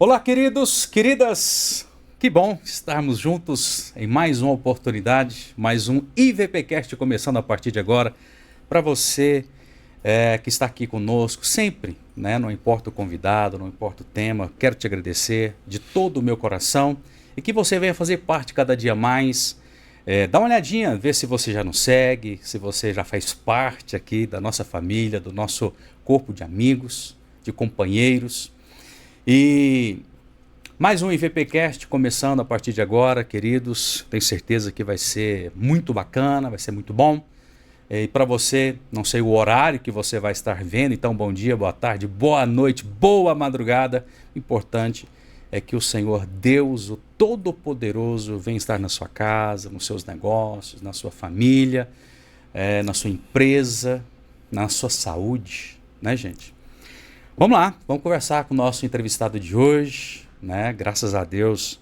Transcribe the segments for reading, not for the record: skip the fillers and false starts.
Olá, queridos, queridas, que bom estarmos juntos em mais uma oportunidade, mais um IVPcast começando a partir de agora. Para você que está aqui conosco sempre, né? Não importa o convidado, não importa o tema, quero te agradecer de todo o meu coração e que você venha fazer parte cada dia mais. Dá uma olhadinha, vê se você já nos segue, se você já faz parte aqui da nossa família, do nosso corpo de amigos, de companheiros. E mais um IVPcast começando a partir de agora, queridos. Tenho certeza que vai ser muito bacana, vai ser muito bom. E para você, não sei o horário que você vai estar vendo, então bom dia, boa tarde, boa noite, boa madrugada. O importante é que o Senhor Deus, o Todo-Poderoso, venha estar na sua casa, nos seus negócios, na sua família, na sua empresa, na sua saúde, né, gente? Vamos lá, vamos conversar com o nosso entrevistado de hoje, né? Graças a Deus,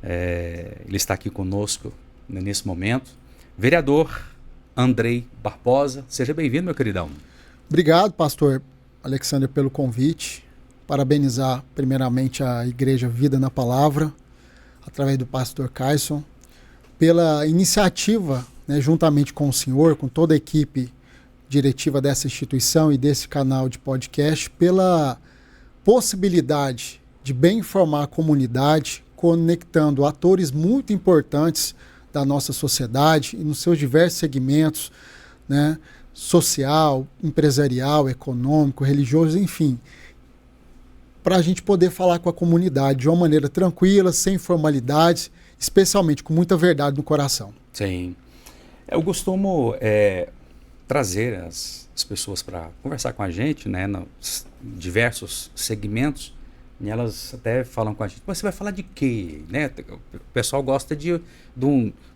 ele está aqui conosco nesse momento. Vereador Andrei Barbosa, seja bem-vindo, meu queridão. Obrigado, pastor Alexandre, pelo convite. Parabenizar primeiramente a Igreja Vida na Palavra, através do pastor Caisson, pela iniciativa, né, juntamente com o senhor, com toda a equipe diretiva dessa instituição e desse canal de podcast, pela possibilidade de bem informar a comunidade, conectando atores muito importantes da nossa sociedade e nos seus diversos segmentos, né, social, empresarial, econômico, religioso, enfim, para a gente poder falar com a comunidade de uma maneira tranquila, sem formalidades, especialmente com muita verdade no coração. Sim. Eu costumo trazer as pessoas para conversar com a gente, né, nos diversos segmentos, e elas até falam com a gente, mas você vai falar de quê? Né? O pessoal gosta de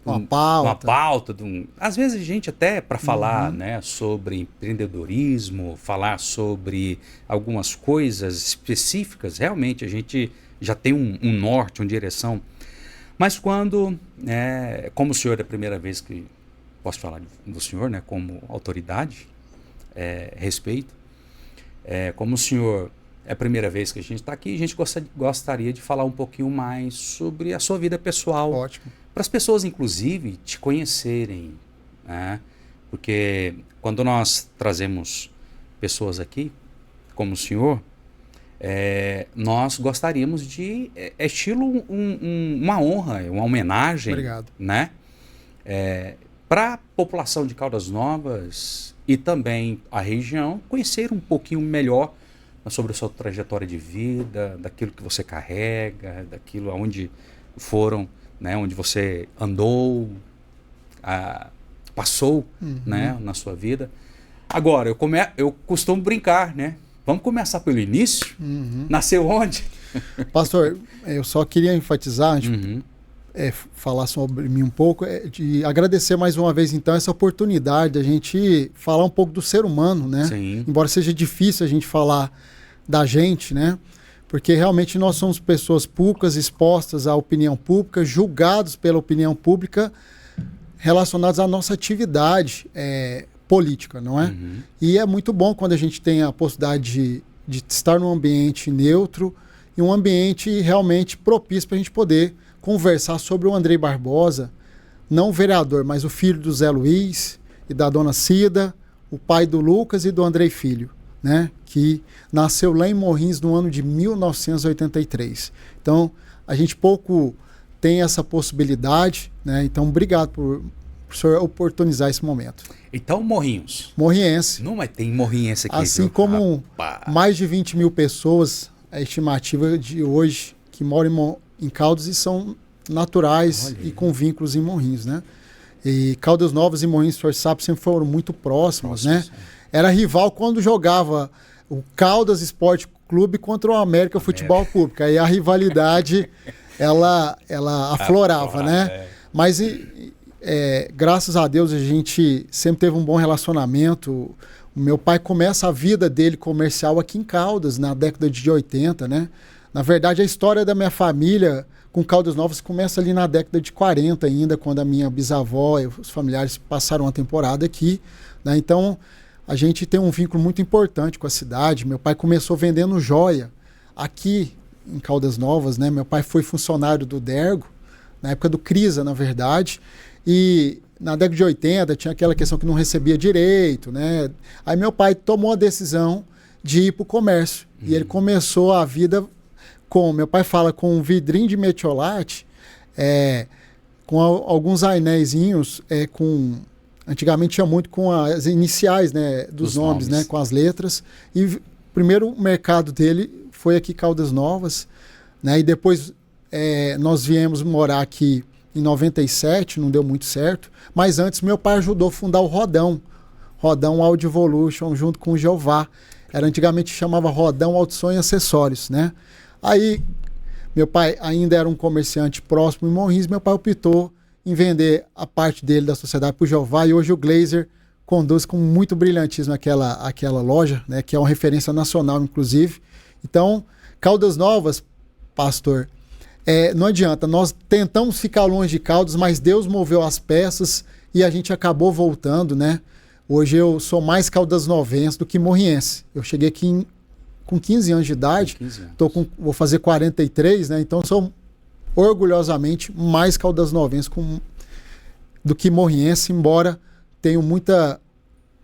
uma pauta. Às vezes a gente até para falar, né, sobre empreendedorismo, falar sobre algumas coisas específicas, realmente a gente já tem um norte, uma direção. Mas quando, como o senhor é a primeira vez que posso falar do senhor, né, como autoridade, respeito, como o senhor é a primeira vez que a gente está aqui, a gente gostaria de falar um pouquinho mais sobre a sua vida pessoal. Ótimo. Para as pessoas, inclusive, te conhecerem, né? Porque quando nós trazemos pessoas aqui, como o senhor, nós gostaríamos de, estilo uma honra, uma homenagem. Obrigado. Né? Para a população de Caldas Novas e também a região, conhecer um pouquinho melhor sobre a sua trajetória de vida, daquilo que você carrega, daquilo aonde foram, né, onde você andou, passou, né, na sua vida. Agora, eu costumo brincar, né? Vamos começar pelo início? Nasceu onde? Pastor, eu só queria enfatizar, falar sobre mim um pouco, de agradecer mais uma vez, então, essa oportunidade da gente falar um pouco do ser humano, né? Sim. Embora seja difícil a gente falar da gente, né? Porque realmente nós somos pessoas públicas, expostas à opinião pública, julgados pela opinião pública, relacionados à nossa atividade política, não é? E é muito bom quando a gente tem a possibilidade de estar num ambiente neutro e um ambiente realmente propício para a gente poder conversar sobre o Andrei Barbosa, não o vereador, mas o filho do Zé Luiz e da dona Cida, o pai do Lucas e do Andrei Filho, né, que nasceu lá em Morrinhos no ano de 1983. Então, a gente pouco tem essa possibilidade, né? Então, obrigado por o senhor oportunizar esse momento. Então, Morrinhos. Morriense. Não, mas tem morrinhense aqui. Assim viu? como Rapaz. mais de 20 mil pessoas, a estimativa de hoje, que moram em Caldas e são naturais e com vínculos em Morrinhos, né? E Caldas Novas e Morrinhos, o senhor sabe, sempre foram muito próximos, né? Era rival quando jogava o Caldas Esporte Clube contra o América Futebol Clube. Aí a rivalidade, ela aflorava, né? Mas graças a Deus a gente sempre teve um bom relacionamento. O meu pai começa a vida dele comercial aqui em Caldas, na década de 80, né? Na verdade, a história da minha família com Caldas Novas começa ali na década de 40 ainda, quando a minha bisavó e os familiares passaram uma temporada aqui, né? Então, a gente tem um vínculo muito importante com a cidade. Meu pai começou vendendo joia aqui em Caldas Novas, né? Meu pai foi funcionário do Dergo, na época do Crisa, na verdade, e na década de 80 tinha aquela questão que não recebia direito, né? Aí meu pai tomou a decisão de ir para o comércio, e ele começou a vida com, meu pai fala, com um vidrinho de metiolate, com alguns ainéisinhos, antigamente tinha muito com as iniciais, né, dos nomes, né, com as letras. E o primeiro mercado dele foi aqui em Caldas Novas, né, e depois nós viemos morar aqui em 97, não deu muito certo, mas antes meu pai ajudou a fundar o Rodão Audio Evolution junto com o Jeová. Antigamente chamava Rodão Audição e Acessórios, né? Aí meu pai ainda era um comerciante próximo em Morrinhos, meu pai optou em vender a parte dele da sociedade para o Jeová, e hoje o Glazer conduz com muito brilhantismo aquela loja, né, que é uma referência nacional, inclusive. Então, Caldas Novas, pastor, não adianta, nós tentamos ficar longe de Caldas, mas Deus moveu as peças e a gente acabou voltando, né? Hoje eu sou mais caldasnovense do que morriense. Eu cheguei aqui com 15 anos de idade, vou fazer 43, né? Então sou orgulhosamente mais caldasnovense do que morriense, embora tenho muita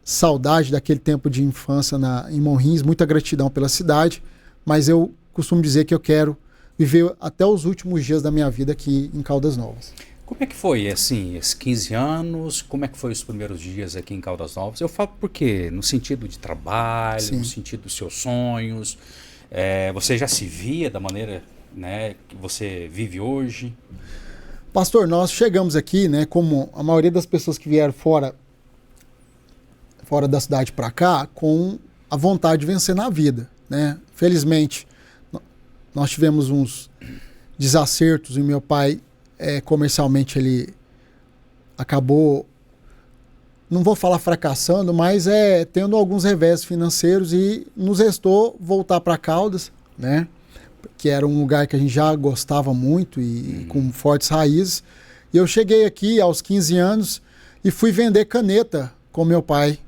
saudade daquele tempo de infância em Morrinhos, muita gratidão pela cidade, mas eu costumo dizer que eu quero viver até os últimos dias da minha vida aqui em Caldas Novas. Como é que foi, assim, esses 15 anos? Como é que foi os primeiros dias aqui em Caldas Novas? Eu falo porque no sentido de trabalho, Sim. no sentido dos seus sonhos, você já se via da maneira, né, que você vive hoje? Pastor, nós chegamos aqui, né, como a maioria das pessoas que vieram fora da cidade para cá, com a vontade de vencer na vida, né? Felizmente, nós tivemos uns desacertos e meu pai, comercialmente, ele acabou, não vou falar fracassando, mas tendo alguns revés financeiros, e nos restou voltar para Caldas, né? Que era um lugar que a gente já gostava muito e com fortes raízes. E eu cheguei aqui aos 15 anos e fui vender caneta com meu pai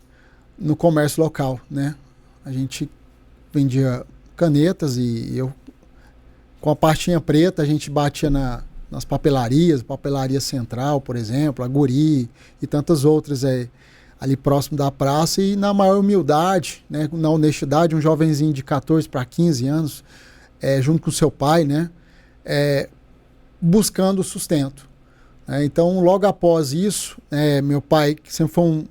no comércio local, né? A gente vendia canetas e eu, com a pastinha preta, a gente batia nas papelarias, Papelaria Central, por exemplo, a Guri e tantas outras ali próximo da praça, e na maior humildade, né, na honestidade, um jovenzinho de 14 para 15 anos, junto com seu pai, né, buscando sustento. Então, logo após isso, meu pai, que sempre foi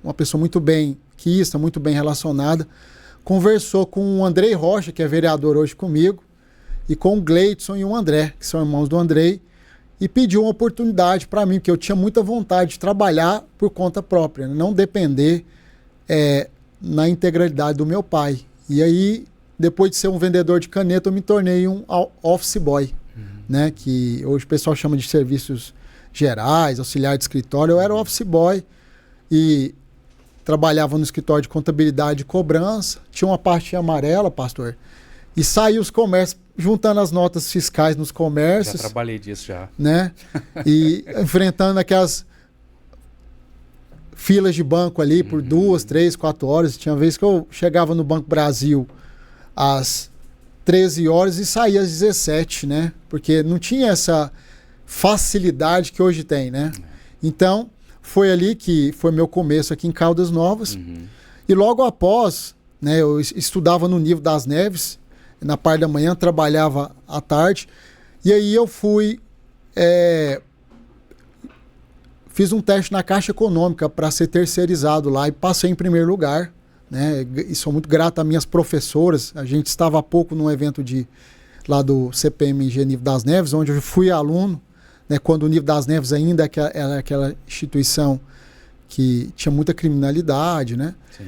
uma pessoa muito bem quista, muito bem relacionada, conversou com o Andrei Rocha, que é vereador hoje comigo, e com o Gleidson e o André, que são irmãos do Andrei, e pediu uma oportunidade para mim, porque eu tinha muita vontade de trabalhar por conta própria, né? Não depender na integralidade do meu pai. E aí, depois de ser um vendedor de caneta, eu me tornei um office boy, né? Que hoje o pessoal chama de serviços gerais, auxiliar de escritório. Eu era office boy e trabalhava no escritório de contabilidade e cobrança, tinha uma parte amarela, pastor, e saía os comércios, juntando as notas fiscais nos comércios. Já trabalhei disso já. Né? E enfrentando aquelas filas de banco ali por 2, 3, 4 horas. Tinha vez que eu chegava no Banco Brasil às 13 horas e saía às 17, né? Porque não tinha essa facilidade que hoje tem, né? Então, foi ali que foi meu começo aqui em Caldas Novas. E logo após, né, eu estudava no Nível das Neves, na parte da manhã, trabalhava à tarde, e aí eu fiz um teste na Caixa Econômica para ser terceirizado lá e passei em primeiro lugar, né? E sou muito grato às minhas professoras. A gente estava há pouco num evento lá do CPMG Nível das Neves, onde eu fui aluno, né, quando o Nível das Neves ainda era aquela instituição que tinha muita criminalidade, né? Sim.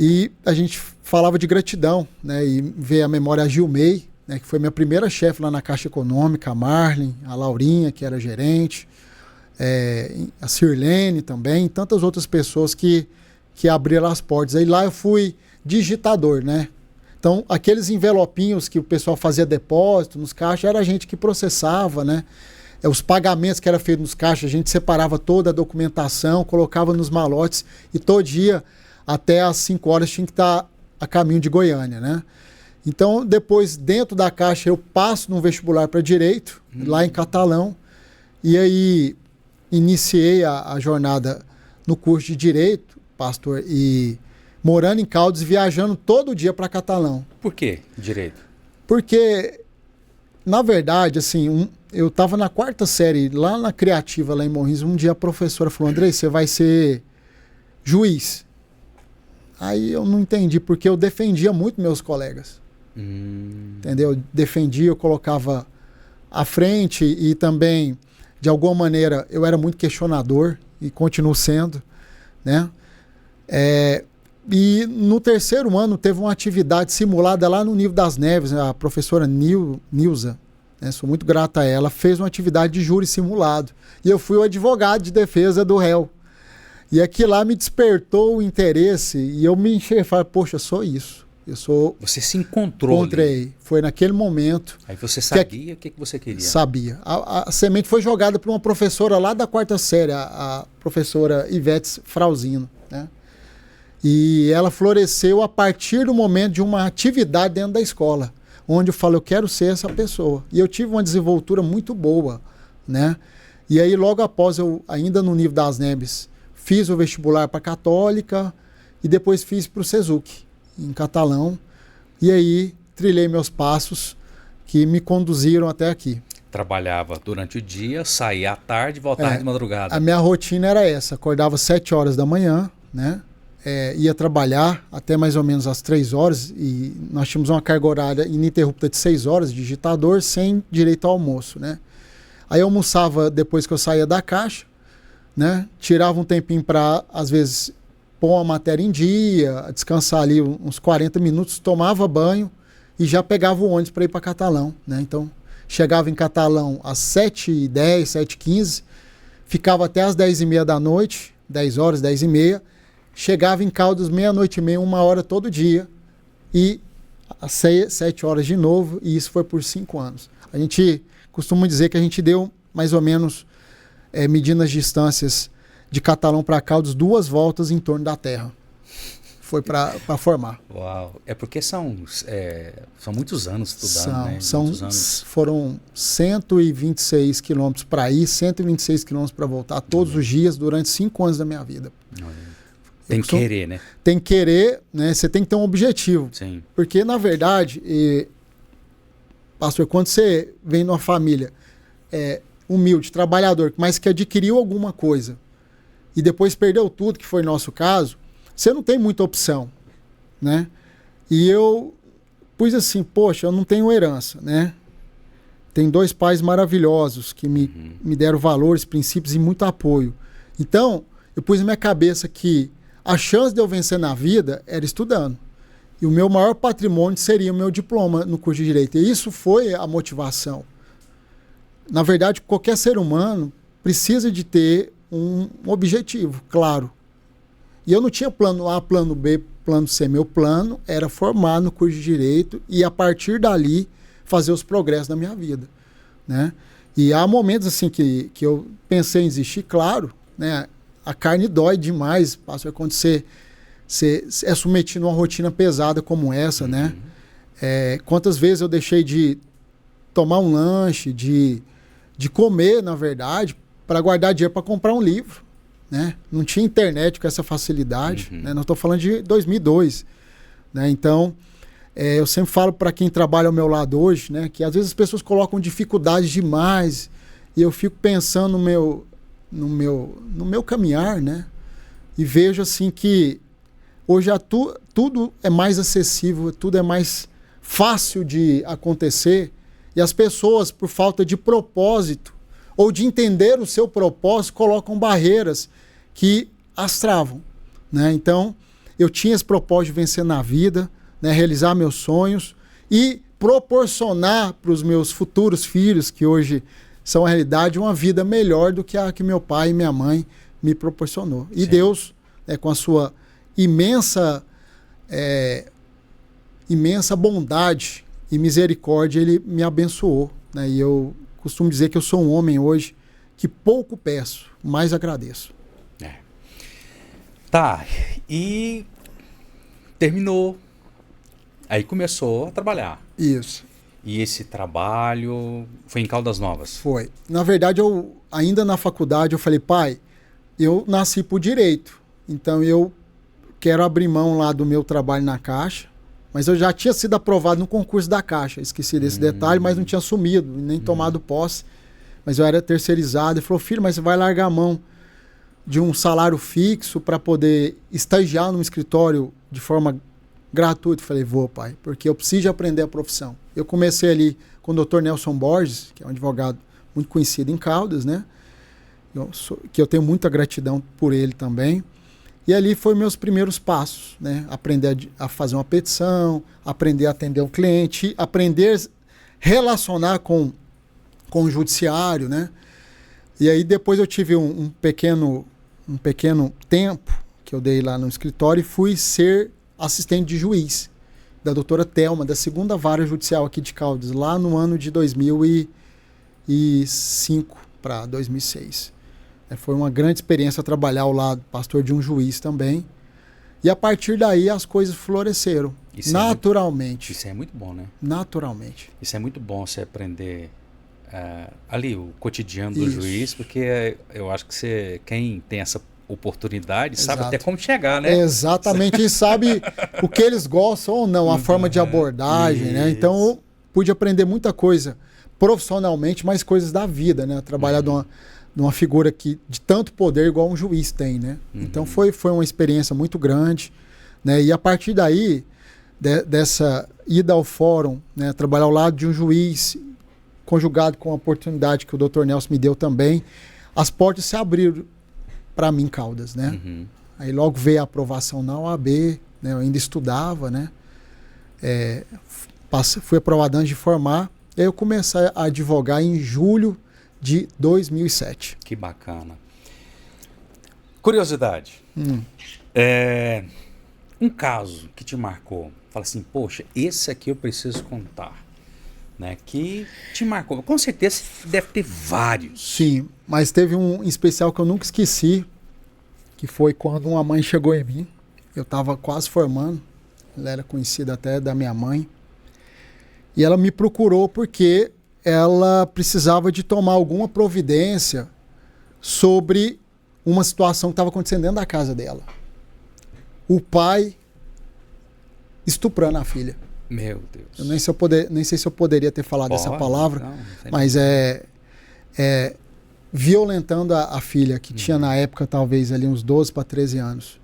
E a gente falava de gratidão, né? E veio a memória a Gilmei, né, que foi minha primeira chefe lá na Caixa Econômica, a Marlene, a Laurinha, que era gerente, a Sirlene também, e tantas outras pessoas que abriram as portas. Aí lá eu fui digitador, né? Então, aqueles envelopinhos que o pessoal fazia depósito nos caixas, era a gente que processava, né? Os pagamentos que era feito nos caixas, a gente separava toda a documentação, colocava nos malotes, e todo dia, até às 5 horas, tinha que estar a caminho de Goiânia, né? Então, depois, dentro da Caixa, eu passo no vestibular para Direito, lá em Catalão. E aí, iniciei a jornada no curso de Direito, pastor, e morando em Caldas, viajando todo dia para Catalão. Por que Direito? Porque, na verdade, assim, eu estava na 4ª série, lá na Criativa, lá em Morrinhos, um dia a professora falou, Andrei, você vai ser juiz. Aí eu não entendi, porque eu defendia muito meus colegas. Entendeu? Eu defendia, eu colocava à frente e também, de alguma maneira, eu era muito questionador e continuo sendo, né? E no 3º ano teve uma atividade simulada lá no Nível das Neves, a professora Nilza, né? Sou muito grata a ela, fez uma atividade de júri simulado. E eu fui o advogado de defesa do réu. E aquilo lá me despertou o interesse e eu me enxerguei e falei, poxa, eu sou isso. Você se encontrou. Encontrei. Ali. Foi naquele momento. Aí você sabia o que você queria? Sabia. A semente foi jogada por uma professora lá da 4ª série, a professora Ivete Frauzino, né? E ela floresceu a partir do momento de uma atividade dentro da escola, onde eu falei, eu quero ser essa pessoa. E eu tive uma desenvoltura muito boa, né? E aí, logo após, eu, ainda no Nível das Neves, fiz o vestibular para Católica e depois fiz para o SESUC, em Catalão, e aí trilhei meus passos que me conduziram até aqui. Trabalhava durante o dia, saía à tarde e voltava de madrugada. A minha rotina era essa, acordava às 7 horas da manhã, né? Ia trabalhar até mais ou menos às 3 horas, e nós tínhamos uma carga horária ininterrupta de 6 horas, digitador, sem direito ao almoço, né? Aí eu almoçava depois que eu saía da Caixa, né? Tirava um tempinho para, às vezes, pôr uma matéria em dia, descansar ali uns 40 minutos, tomava banho e já pegava o ônibus para ir para Catalão, né? Então, chegava em Catalão às 7h10, 7h15, ficava até às 10h30 da noite, 10 horas, 10h30, chegava em Caldas 00:30, 1h todo dia, e às 7 horas de novo, e isso foi por 5 anos. A gente costuma dizer que a gente deu mais ou menos, medindo as distâncias de Catalão para Caldas, 2 voltas em torno da Terra. Foi para formar. Uau! É porque são muitos anos estudando, né? Muitos anos. Foram 126 quilômetros para ir, 126 quilômetros para voltar, todos os dias, durante 5 anos da minha vida. Tem que querer, né? Tem que querer, né? Você tem que ter um objetivo. Sim. Porque, na verdade, pastor, quando você vem numa família humilde, trabalhador, mas que adquiriu alguma coisa e depois perdeu tudo, que foi nosso caso, você não tem muita opção, né? E eu pus assim, poxa, eu não tenho herança, né? Tenho 2 pais maravilhosos que me deram valores, princípios e muito apoio. Então, eu pus na minha cabeça que a chance de eu vencer na vida era estudando. E o meu maior patrimônio seria o meu diploma no curso de Direito. E isso foi a motivação. Na verdade, qualquer ser humano precisa de ter um objetivo, claro. E eu não tinha plano A, plano B, plano C. Meu plano era formar no curso de Direito e, a partir dali, fazer os progressos da minha vida, né? E há momentos assim que eu pensei em desistir, claro, né? A carne dói demais, pastor, quando você é submetido a uma rotina pesada como essa, né? Quantas vezes eu deixei de tomar um lanche, de comer, na verdade, para guardar dinheiro para comprar um livro, né? Não tinha internet com essa facilidade, né? Não estou falando de 2002, né? Então, eu sempre falo para quem trabalha ao meu lado hoje, né? Que às vezes as pessoas colocam dificuldades demais e eu fico pensando no meu caminhar, né? E vejo assim que hoje tudo é mais acessível, tudo é mais fácil de acontecer, e as pessoas, por falta de propósito ou de entender o seu propósito, colocam barreiras que as travam, né? Então, eu tinha esse propósito de vencer na vida, né? Realizar meus sonhos e proporcionar para os meus futuros filhos, que hoje são a realidade, uma vida melhor do que a que meu pai e minha mãe me proporcionou. E Deus, com a sua imensa bondade e misericórdia, ele me abençoou, né? E eu costumo dizer que eu sou um homem hoje que pouco peço, mais agradeço. Tá, e terminou Aí começou a trabalhar. Isso. E esse trabalho foi em Caldas Novas? Foi. Na verdade, eu ainda na faculdade, eu falei, pai, eu nasci por direito. Então eu quero abrir mão lá do meu trabalho na Caixa. Mas eu já tinha sido aprovado no concurso da Caixa. Esqueci desse detalhe, mas não tinha assumido, nem tomado posse. Mas eu era terceirizado. Ele falou, filho, mas você vai largar a mão de um salário fixo para poder estagiar num escritório de forma gratuita? Eu falei, vou, pai, porque eu preciso aprender a profissão. Eu comecei ali com o Dr. Nelson Borges, que é um advogado muito conhecido em Caldas, né? Que eu tenho muita gratidão por ele também. E ali foi meus primeiros passos, né? Aprender a fazer uma petição, aprender a atender um cliente, aprender a relacionar com o judiciário, né? E aí depois eu tive um pequeno tempo que eu dei lá no escritório e fui ser assistente de juiz da doutora Thelma, da 2ª Vara Judicial aqui de Caldas, lá no ano de 2005 para 2006. Foi uma grande experiência trabalhar ao lado do pastor de um juiz também. E a partir daí as coisas floresceram. Naturalmente. Isso é muito bom, né? Naturalmente. Isso é muito bom você aprender ali o cotidiano do juiz, porque eu acho que quem tem essa oportunidade sabe até como chegar, né? Exatamente. E sabe o que eles gostam ou não, a forma de abordagem, né? Então eu pude aprender muita coisa profissionalmente, mas coisas da vida, né? Trabalhar de uma figura de tanto poder igual um juiz tem, né? Então foi uma experiência muito grande, né? E a partir daí, dessa ida ao fórum, né? Trabalhar ao lado de um juiz, conjugado com a oportunidade que o Dr. Nelson me deu também, as portas se abriram para mim em Caldas, né? Aí logo veio a aprovação na OAB, né? Eu ainda estudava, né? Fui aprovado antes de formar, e aí eu comecei a advogar em julho de 2007. Que bacana. Curiosidade. Um caso que te marcou, fala assim, poxa, esse aqui eu preciso contar, né? Que te marcou. Com certeza deve ter vários. Sim, mas teve um em especial que eu nunca esqueci, que foi quando uma mãe chegou em mim. Eu estava quase formando, ela era conhecida até da minha mãe, e ela me procurou porque ela precisava de tomar alguma providência sobre uma situação que estava acontecendo dentro da casa dela. O pai estuprando a filha. Meu Deus. Eu nem sei se eu poderia ter falado essa palavra, não mas violentando a filha, que tinha na época talvez ali uns 12 para 13 anos.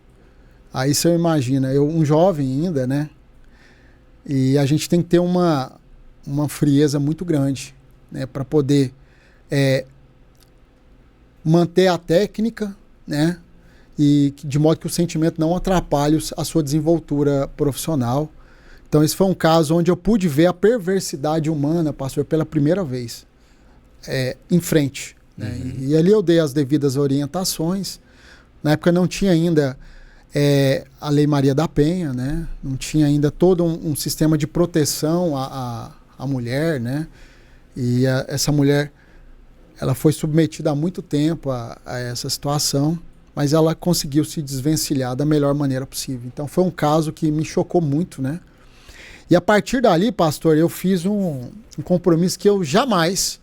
Aí você imagina, um jovem ainda, né? E a gente tem que ter uma frieza muito grande, né, para poder manter a técnica, né, e de modo que o sentimento não atrapalhe a sua desenvoltura profissional. Então esse foi um caso onde eu pude ver a perversidade humana, pastor, pela primeira vez, em frente, né? E ali eu dei as devidas orientações. Na época não tinha ainda a Lei Maria da Penha, né? Não tinha ainda todo um sistema de proteção à mulher, né? E essa mulher, ela foi submetida há muito tempo a essa situação, mas ela conseguiu se desvencilhar da melhor maneira possível. Então foi um caso que me chocou muito, né? E a partir dali, pastor, eu fiz um compromisso que eu jamais,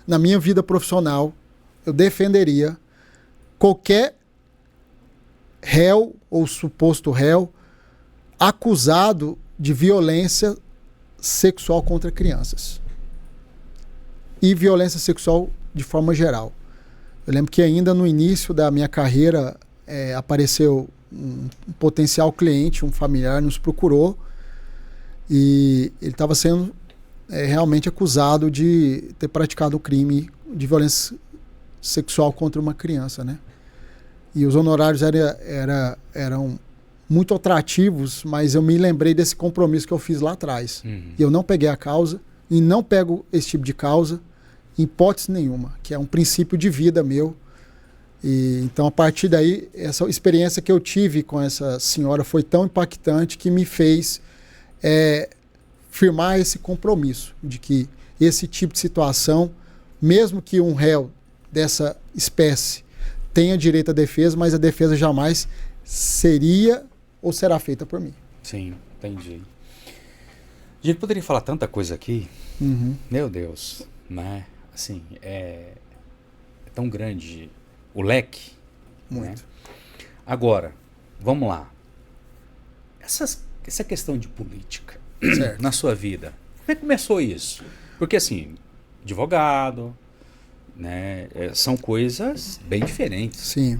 na minha vida profissional, eu defenderia qualquer réu ou suposto réu acusado de violência sexual contra crianças e violência sexual de forma geral. Eu lembro que ainda no início da minha carreira apareceu um potencial cliente, um familiar nos procurou e ele estava sendo realmente acusado de ter praticado o crime de violência sexual contra uma criança, né? E os honorários eram muito atrativos, mas eu me lembrei desse compromisso que eu fiz lá atrás. E eu não peguei a causa e não pego esse tipo de causa em hipótese nenhuma, que é um princípio de vida meu. E então, a partir daí, essa experiência que eu tive com essa senhora foi tão impactante que me fez firmar esse compromisso de que esse tipo de situação, mesmo que um réu dessa espécie tenha direito à defesa, mas a defesa jamais seria ou será feita por mim. Sim, entendi. A gente poderia falar tanta coisa aqui, Uhum. meu Deus, né? Assim, é tão grande o leque, né? Muito. Agora, vamos lá. Essa questão de política Certo. na sua vida, como é que começou isso? Porque assim, advogado, né? São coisas bem diferentes. Sim.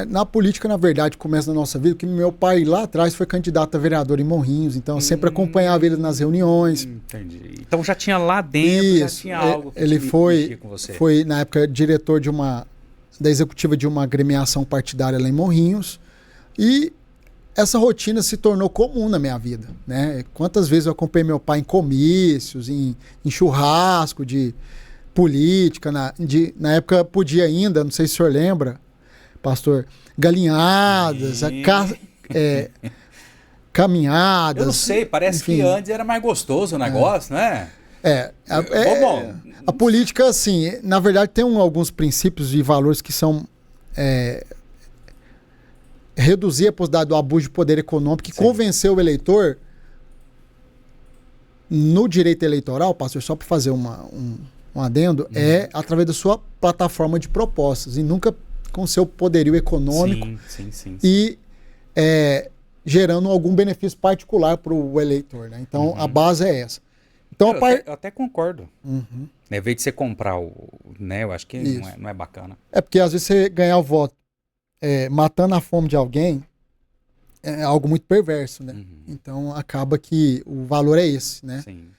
Na política, na verdade, começa na nossa vida, porque meu pai lá atrás foi candidato a vereador em Morrinhos, então eu sempre acompanhava ele nas reuniões. Entendi. Então já tinha lá dentro, já tinha algo que ele mexia com você. foi, na época, diretor da executiva de uma agremiação partidária lá em Morrinhos, e essa rotina se tornou comum na minha vida, né? Quantas vezes eu acompanhei meu pai em comícios, em churrasco de política, na época podia ainda, não sei se o senhor lembra, pastor, galinhadas, caminhadas. Eu não sei, parece enfim. que antes era mais gostoso o negócio, né? Bom. A política, assim, na verdade tem alguns princípios e valores que são reduzir a possibilidade do abuso de poder econômico e convencer o eleitor no direito eleitoral, pastor, só para fazer um adendo, é através da sua plataforma de propostas e nunca com seu poderio econômico sim. e gerando algum benefício particular para o eleitor, né? Então a base é essa. Então, eu até concordo. Em vez de você comprar né, eu acho que não é bacana. É porque às vezes você ganhar o voto matando a fome de alguém é algo muito perverso, né? Então acaba que o valor é esse, né? Sim.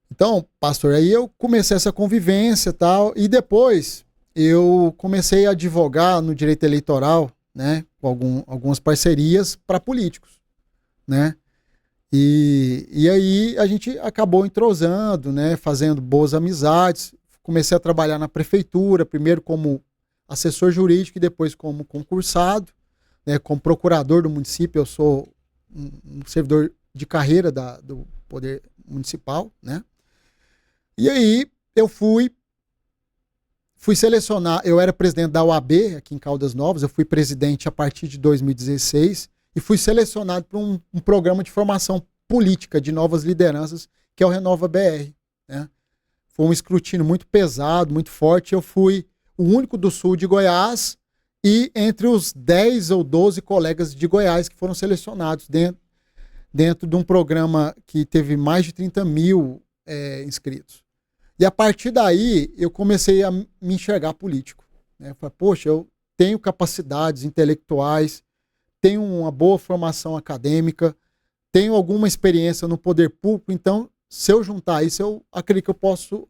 Então, pastor, aí eu comecei essa convivência e tal, e depois eu comecei a advogar no direito eleitoral, né? Com algumas parcerias para políticos, né? E aí a gente acabou entrosando, né? Fazendo boas amizades. Comecei a trabalhar na prefeitura, primeiro como assessor jurídico e depois como concursado, né? Como procurador do município. Eu sou um servidor de carreira do Poder Municipal, né? E aí eu fui selecionar, eu era presidente da UAB aqui em Caldas Novas, eu fui presidente a partir de 2016 e fui selecionado para um programa de formação política de novas lideranças, que é o Renova BR, né? Foi um escrutínio muito pesado, muito forte. Eu fui o único do sul de Goiás e entre os 10 ou 12 colegas de Goiás que foram selecionados dentro de um programa que teve mais de 30 mil inscritos. E a partir daí eu comecei a me enxergar político, né? Falei, poxa, eu tenho capacidades intelectuais, tenho uma boa formação acadêmica, tenho alguma experiência no poder público, então se eu juntar isso, eu acredito que eu posso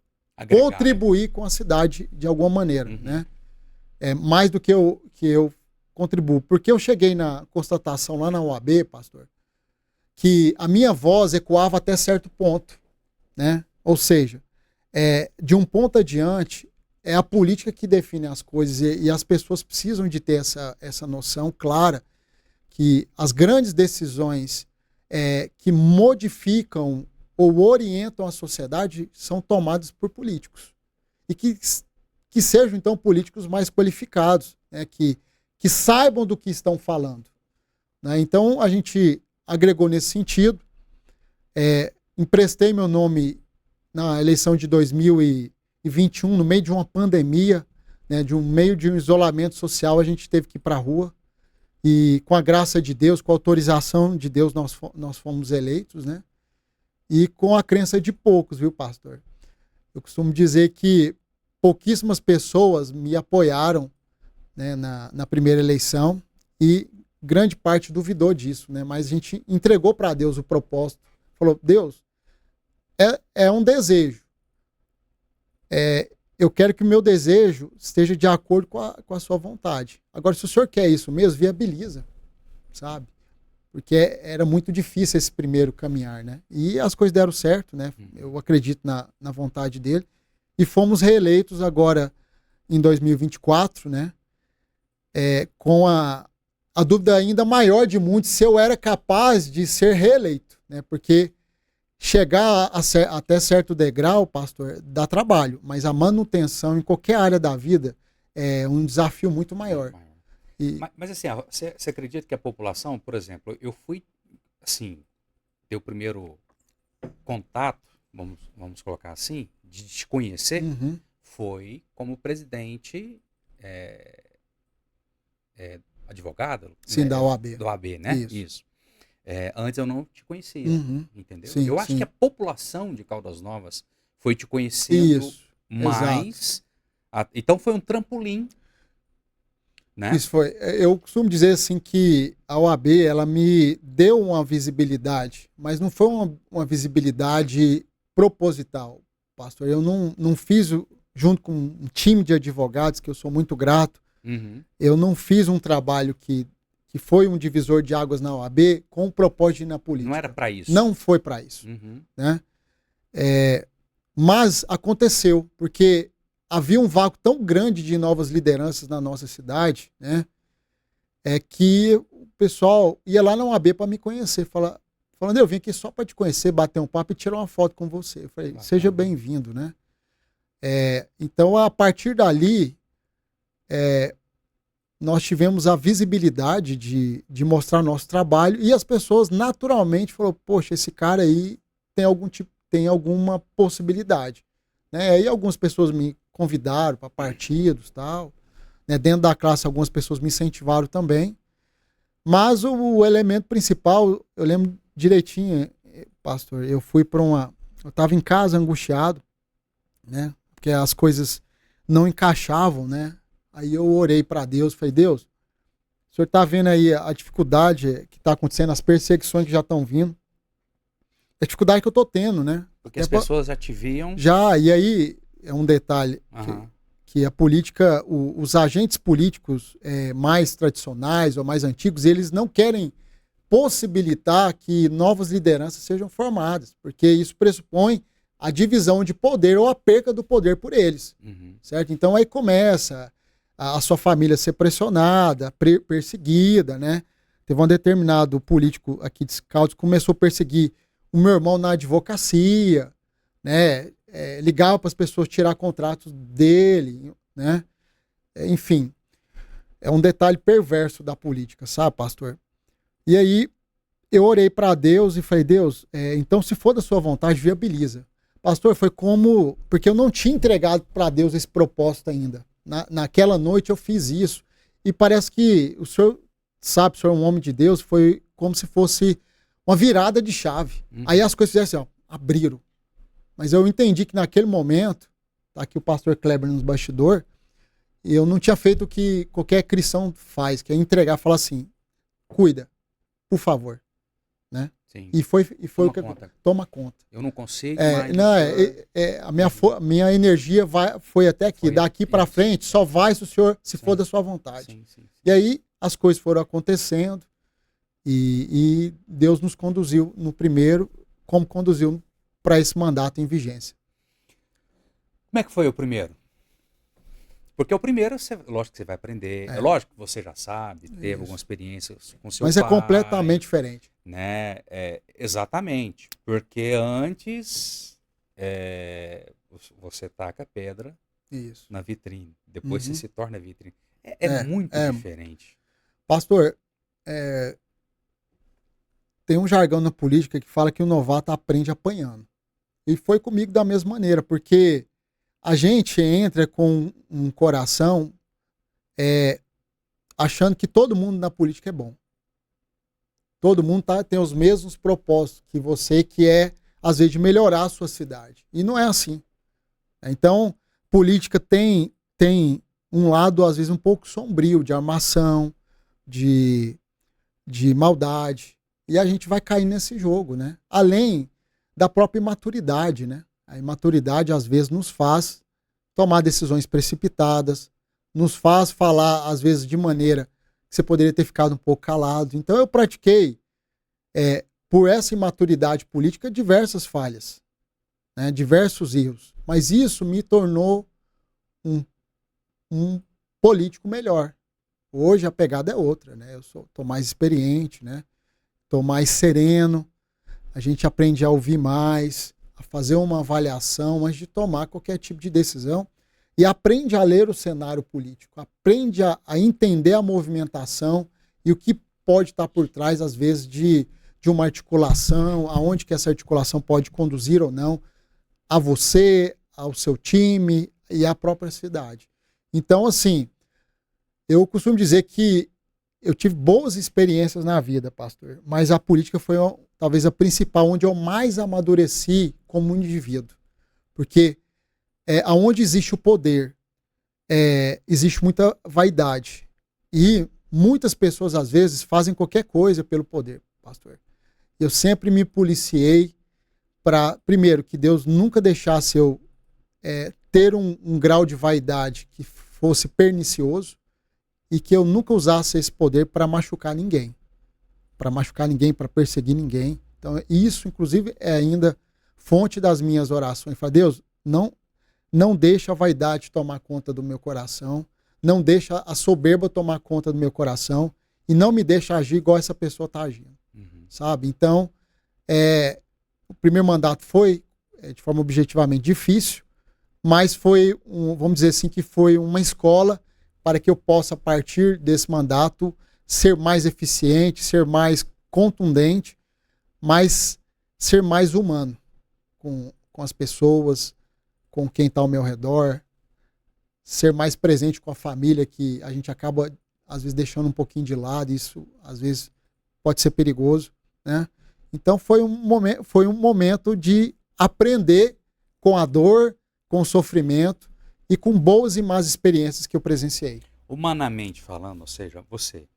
contribuir com a cidade de alguma maneira, né? Mais do que eu contribuo. Porque eu cheguei na constatação lá na UAB, pastor, que a minha voz ecoava até certo ponto, né? Ou seja, de um ponto adiante, é a política que define as coisas e as pessoas precisam de ter essa noção clara que as grandes decisões que modificam ou orientam a sociedade são tomadas por políticos. E que sejam, então, políticos mais qualificados, né? Que saibam do que estão falando, né? Então, a gente agregou nesse sentido. Emprestei meu nome na eleição de 2021, no meio de uma pandemia, né, meio de um isolamento social, a gente teve que ir para a rua. E com a graça de Deus, com a autorização de Deus, nós fomos eleitos, né? E com a crença de poucos, viu, pastor? Eu costumo dizer que pouquíssimas pessoas me apoiaram, né, na primeira eleição e grande parte duvidou disso, né? Mas a gente entregou para Deus o propósito. Falou, Deus, é um desejo. Eu quero que o meu desejo esteja de acordo com a sua vontade. Agora, se o senhor quer isso mesmo, viabiliza, sabe? Porque era muito difícil esse primeiro caminhar, né? E as coisas deram certo, né? Eu acredito na vontade dele. E fomos reeleitos agora em 2024, né? Com a dúvida ainda maior de muitos se eu era capaz de ser reeleito, né? Porque chegar até certo degrau, pastor, dá trabalho, mas a manutenção em qualquer área da vida é um desafio muito maior. Mas assim, você acredita que a população, por exemplo, eu fui, assim, ter o primeiro contato, vamos colocar assim, de te conhecer, Uhum. foi como presidente advogado, Sim, né, da OAB. do AB, né? Isso. Isso. Antes eu não te conhecia, Uhum. entendeu? Sim, Eu acho que sim. a população de Caldas Novas foi te conhecendo Isso. Exato. mais. Então foi um trampolim, né? Isso foi. Eu costumo dizer assim que a OAB ela me deu uma visibilidade, mas não foi uma visibilidade proposital, pastor. Eu não fiz, junto com um time de advogados, que eu sou muito grato, Uhum. eu não fiz um trabalho que foi um divisor de águas na OAB com o propósito de ir na política. Não era para isso. Não foi para isso. Uhum. Né? Mas aconteceu, porque havia um vácuo tão grande de novas lideranças na nossa cidade, né? Que o pessoal ia lá na OAB para me conhecer, falando, eu vim aqui só para te conhecer, bater um papo e tirar uma foto com você. Eu falei, seja bem-vindo, né? Então, a partir dali, nós tivemos a visibilidade de mostrar nosso trabalho e as pessoas naturalmente falaram, poxa, esse cara aí tem alguma possibilidade. Né? Aí algumas pessoas me convidaram para partidos, tal. Né? Dentro da classe, algumas pessoas me incentivaram também. Mas o elemento principal, eu lembro direitinho, pastor, eu fui para eu estava em casa angustiado, né? Porque as coisas não encaixavam, né? Aí eu orei para Deus, falei, Deus, o senhor está vendo aí a dificuldade que está acontecendo, as perseguições que já estão vindo, a dificuldade que eu estou tendo, né? Porque as pessoas já te viam. Já, e aí é um detalhe que a política, os agentes políticos mais tradicionais ou mais antigos, eles não querem possibilitar que novas lideranças sejam formadas, porque isso pressupõe a divisão de poder ou a perca do poder por eles, certo? Então aí começa a sua família ser pressionada, perseguida, né? Teve um determinado político aqui de Caldas que começou a perseguir o meu irmão na advocacia, né? Ligava para as pessoas tirar contratos dele, né? Enfim, é um detalhe perverso da política, sabe, pastor? E aí eu orei para Deus e falei, Deus, então se for da sua vontade, viabiliza. Pastor, foi porque eu não tinha entregado para Deus esse propósito ainda. Naquela noite eu fiz isso. E parece que o senhor sabe, o senhor é um homem de Deus, foi como se fosse uma virada de chave. Aí as coisas fizeram assim, ó, abriram. Mas eu entendi que naquele momento, tá aqui o pastor Kleber nos bastidores, eu não tinha feito o que qualquer cristão faz, que é entregar, falar assim, cuida, por favor. Né? Sim. E foi o que toma conta. Eu não consigo, a minha energia foi até aqui. Daqui para frente só vai se o senhor for da sua vontade. Sim. E aí as coisas foram acontecendo e Deus nos conduziu no primeiro, como conduziu para esse mandato em vigência. Como é que foi o primeiro? Porque o primeiro, lógico que você vai aprender. É lógico que você já sabe, teve alguma experiência com seu pai. Mas é completamente diferente. Né? Exatamente. Porque antes você taca a pedra na vitrine. Depois você se torna vitrine. É muito diferente. Pastor, tem um jargão na política que fala que o novato aprende apanhando. E foi comigo da mesma maneira, porque a gente entra com um coração achando que todo mundo na política é bom. Todo mundo tem os mesmos propósitos que você, que é, às vezes, de melhorar a sua cidade. E não é assim. Então, política tem um lado, às vezes, um pouco sombrio, de armação, de maldade. E a gente vai cair nesse jogo, né? Além da própria imaturidade, né? A imaturidade, às vezes, nos faz tomar decisões precipitadas, nos faz falar, às vezes, de maneira que você poderia ter ficado um pouco calado. Então, eu pratiquei, por essa imaturidade política, diversas falhas, né? Diversos erros. Mas isso me tornou um político melhor. Hoje a pegada é outra, né? Eu tô mais experiente, né? Tô mais sereno. A gente aprende a ouvir mais, a fazer uma avaliação antes de tomar qualquer tipo de decisão. E aprende a ler o cenário político, aprende a entender a movimentação e o que pode estar por trás, às vezes, de de uma articulação, aonde que essa articulação pode conduzir ou não a você, ao seu time e à própria cidade. Então, assim, eu costumo dizer que eu tive boas experiências na vida, pastor, mas a política foi talvez a principal, onde eu mais amadureci como indivíduo. Porque aonde existe o poder, existe muita vaidade. E muitas pessoas, às vezes, fazem qualquer coisa pelo poder, pastor. Eu sempre me policiei para, primeiro, que Deus nunca deixasse eu ter um grau de vaidade que fosse pernicioso e que eu nunca usasse esse poder para machucar ninguém. Para perseguir ninguém. Então, isso, inclusive, é ainda fonte das minhas orações. Fala, Deus, não deixa a vaidade tomar conta do meu coração, não deixa a soberba tomar conta do meu coração e não me deixa agir igual essa pessoa está agindo. Sabe? Então, o primeiro mandato foi, de forma objetivamente, difícil, mas foi, vamos dizer assim, que foi uma escola para que eu possa, a partir desse mandato, ser mais eficiente, ser mais contundente, mas ser mais humano com as pessoas, com quem está ao meu redor, ser mais presente com a família, que a gente acaba, às vezes, deixando um pouquinho de lado, isso, às vezes, pode ser perigoso, né? Então, foi um momento de aprender com a dor, com o sofrimento e com boas e más experiências que eu presenciei. Humanamente falando, ou seja, você,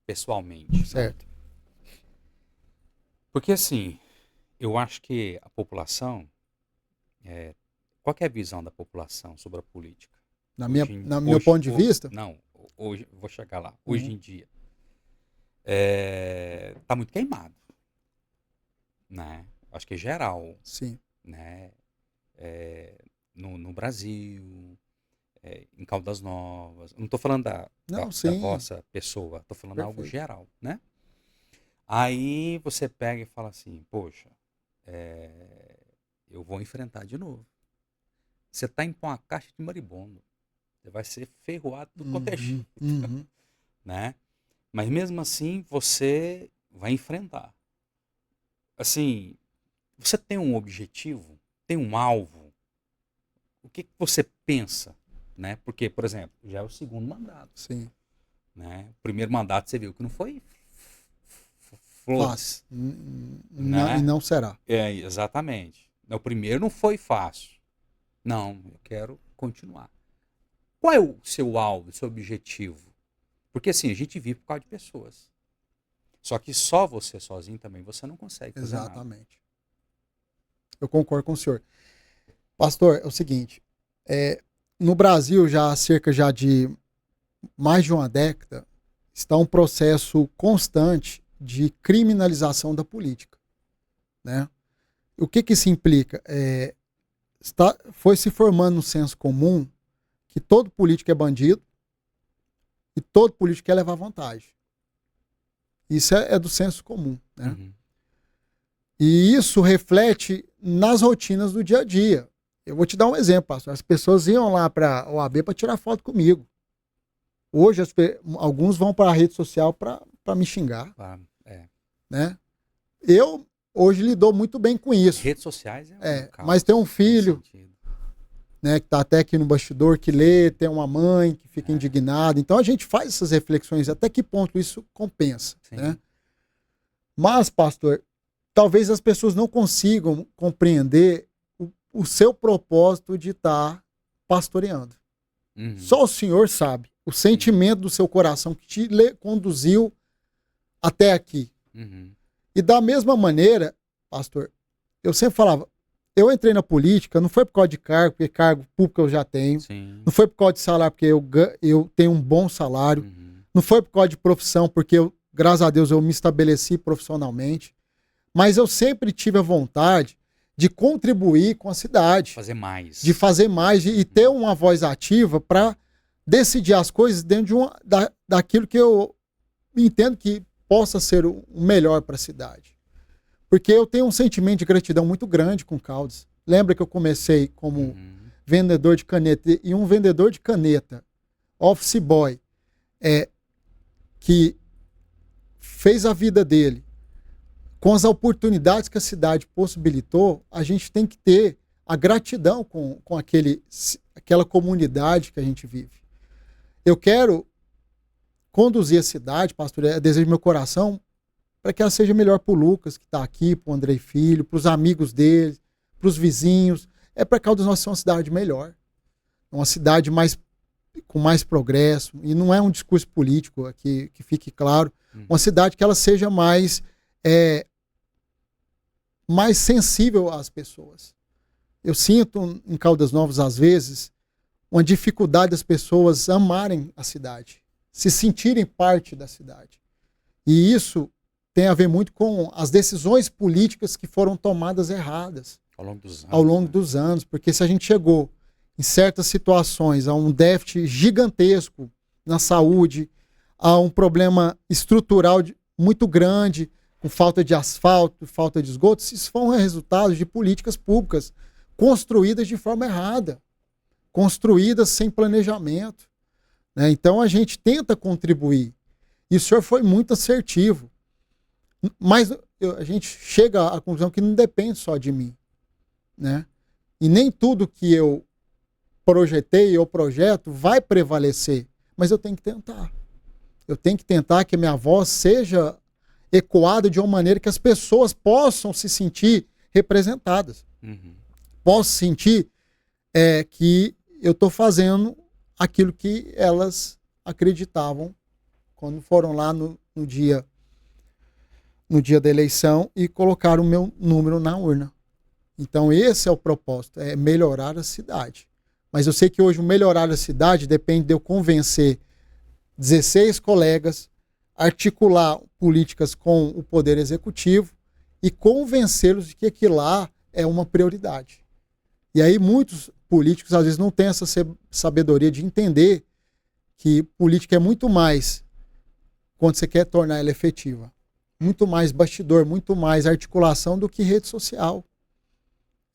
pessoalmente. Certo. Né? Porque assim, eu acho que a população, qual que é a visão da população sobre a política? No meu ponto de vista? Não, hoje, vou chegar lá. Hoje em dia, tá muito queimado. Né? Acho que é geral. Sim. Né? No Brasil, em Caldas Novas. Não estou falando da vossa pessoa, estou falando algo geral, né? Aí você pega e fala assim, poxa, eu vou enfrentar de novo. Você está em uma caixa de maribondo. Você vai ser ferroado do quanto é jeito. Né? Mas mesmo assim, você vai enfrentar. Assim, você tem um objetivo, tem um alvo. O que você pensa? Né? Porque, por exemplo, já é o segundo mandato. Sim. Né? O primeiro mandato você viu que não foi flores. Né? E não será. Exatamente. O primeiro não foi fácil. Não, eu quero continuar. Qual é o seu alvo, o seu objetivo? Porque assim, a gente vive por causa de pessoas. Só que só você sozinho também você não consegue fazer nada. Exatamente. Eu concordo com o senhor. Pastor, é o seguinte, no Brasil já há cerca de mais de uma década está um processo constante de criminalização da política. Né? O que isso implica? Foi se formando um senso comum que todo político é bandido e todo político quer levar vantagem. Isso é do senso comum. Né? E isso reflete nas rotinas do dia a dia. Eu vou te dar um exemplo, pastor. As pessoas iam lá para a OAB para tirar foto comigo. Hoje, alguns vão para a rede social para me xingar. Né? Eu, hoje, lido muito bem com isso. Redes sociais mas tem um filho, né, que está até aqui no bastidor, que lê, tem uma mãe que fica indignada. Então, a gente faz essas reflexões. Até que ponto isso compensa. Né? Mas, pastor, talvez as pessoas não consigam compreender o seu propósito de estar pastoreando. Só o Senhor sabe o sentimento do seu coração que te conduziu até aqui. E da mesma maneira, pastor, eu sempre falava, eu entrei na política, não foi por causa de cargo, porque cargo público eu já tenho. Não foi por causa de salário, porque eu tenho um bom salário. Não foi por causa de profissão, porque graças a Deus eu me estabeleci profissionalmente. Mas eu sempre tive a vontade de contribuir com a cidade. De fazer mais e ter uma voz ativa para decidir as coisas dentro daquilo que eu entendo que possa ser o melhor para a cidade. Porque eu tenho um sentimento de gratidão muito grande com Caldas. Lembra que eu comecei como vendedor de caneta e um vendedor de caneta, office boy, que fez a vida dele com as oportunidades que a cidade possibilitou, a gente tem que ter a gratidão com aquela comunidade que a gente vive. Eu quero conduzir a cidade, pastor, é desejo do meu coração, para que ela seja melhor para o Lucas, que está aqui, para o Andrei Filho, para os amigos dele, para os vizinhos. É para Caldas Novas ser uma cidade melhor. Uma cidade com mais progresso. E não é um discurso político aqui, que fique claro. Uma cidade que ela seja mais sensível às pessoas. Eu sinto em Caldas Novas, às vezes, uma dificuldade das pessoas amarem a cidade, se sentirem parte da cidade. E isso tem a ver muito com as decisões políticas que foram tomadas erradas ao longo dos anos. Porque se a gente chegou em certas situações a um déficit gigantesco na saúde, a um problema estrutural muito grande, com falta de asfalto, falta de esgoto, isso foram resultados de políticas públicas construídas de forma errada, construídas sem planejamento, né? Então a gente tenta contribuir. E o senhor foi muito assertivo. Mas a gente chega à conclusão que não depende só de mim, né? E nem tudo que eu projetei ou projeto vai prevalecer, mas eu tenho que tentar. Eu tenho que tentar que a minha voz seja ecoada de uma maneira que as pessoas possam se sentir representadas. Possam sentir que eu estou fazendo aquilo que elas acreditavam quando foram lá no dia da eleição e colocaram o meu número na urna. Então esse é o propósito, é melhorar a cidade. Mas eu sei que hoje o melhorar a cidade depende de eu convencer 16 colegas, articular políticas com o Poder Executivo e convencê-los de que aquilo lá é uma prioridade. E aí muitos políticos às vezes não têm essa sabedoria de entender que política é muito mais quando você quer tornar ela efetiva. Muito mais bastidor, muito mais articulação do que rede social.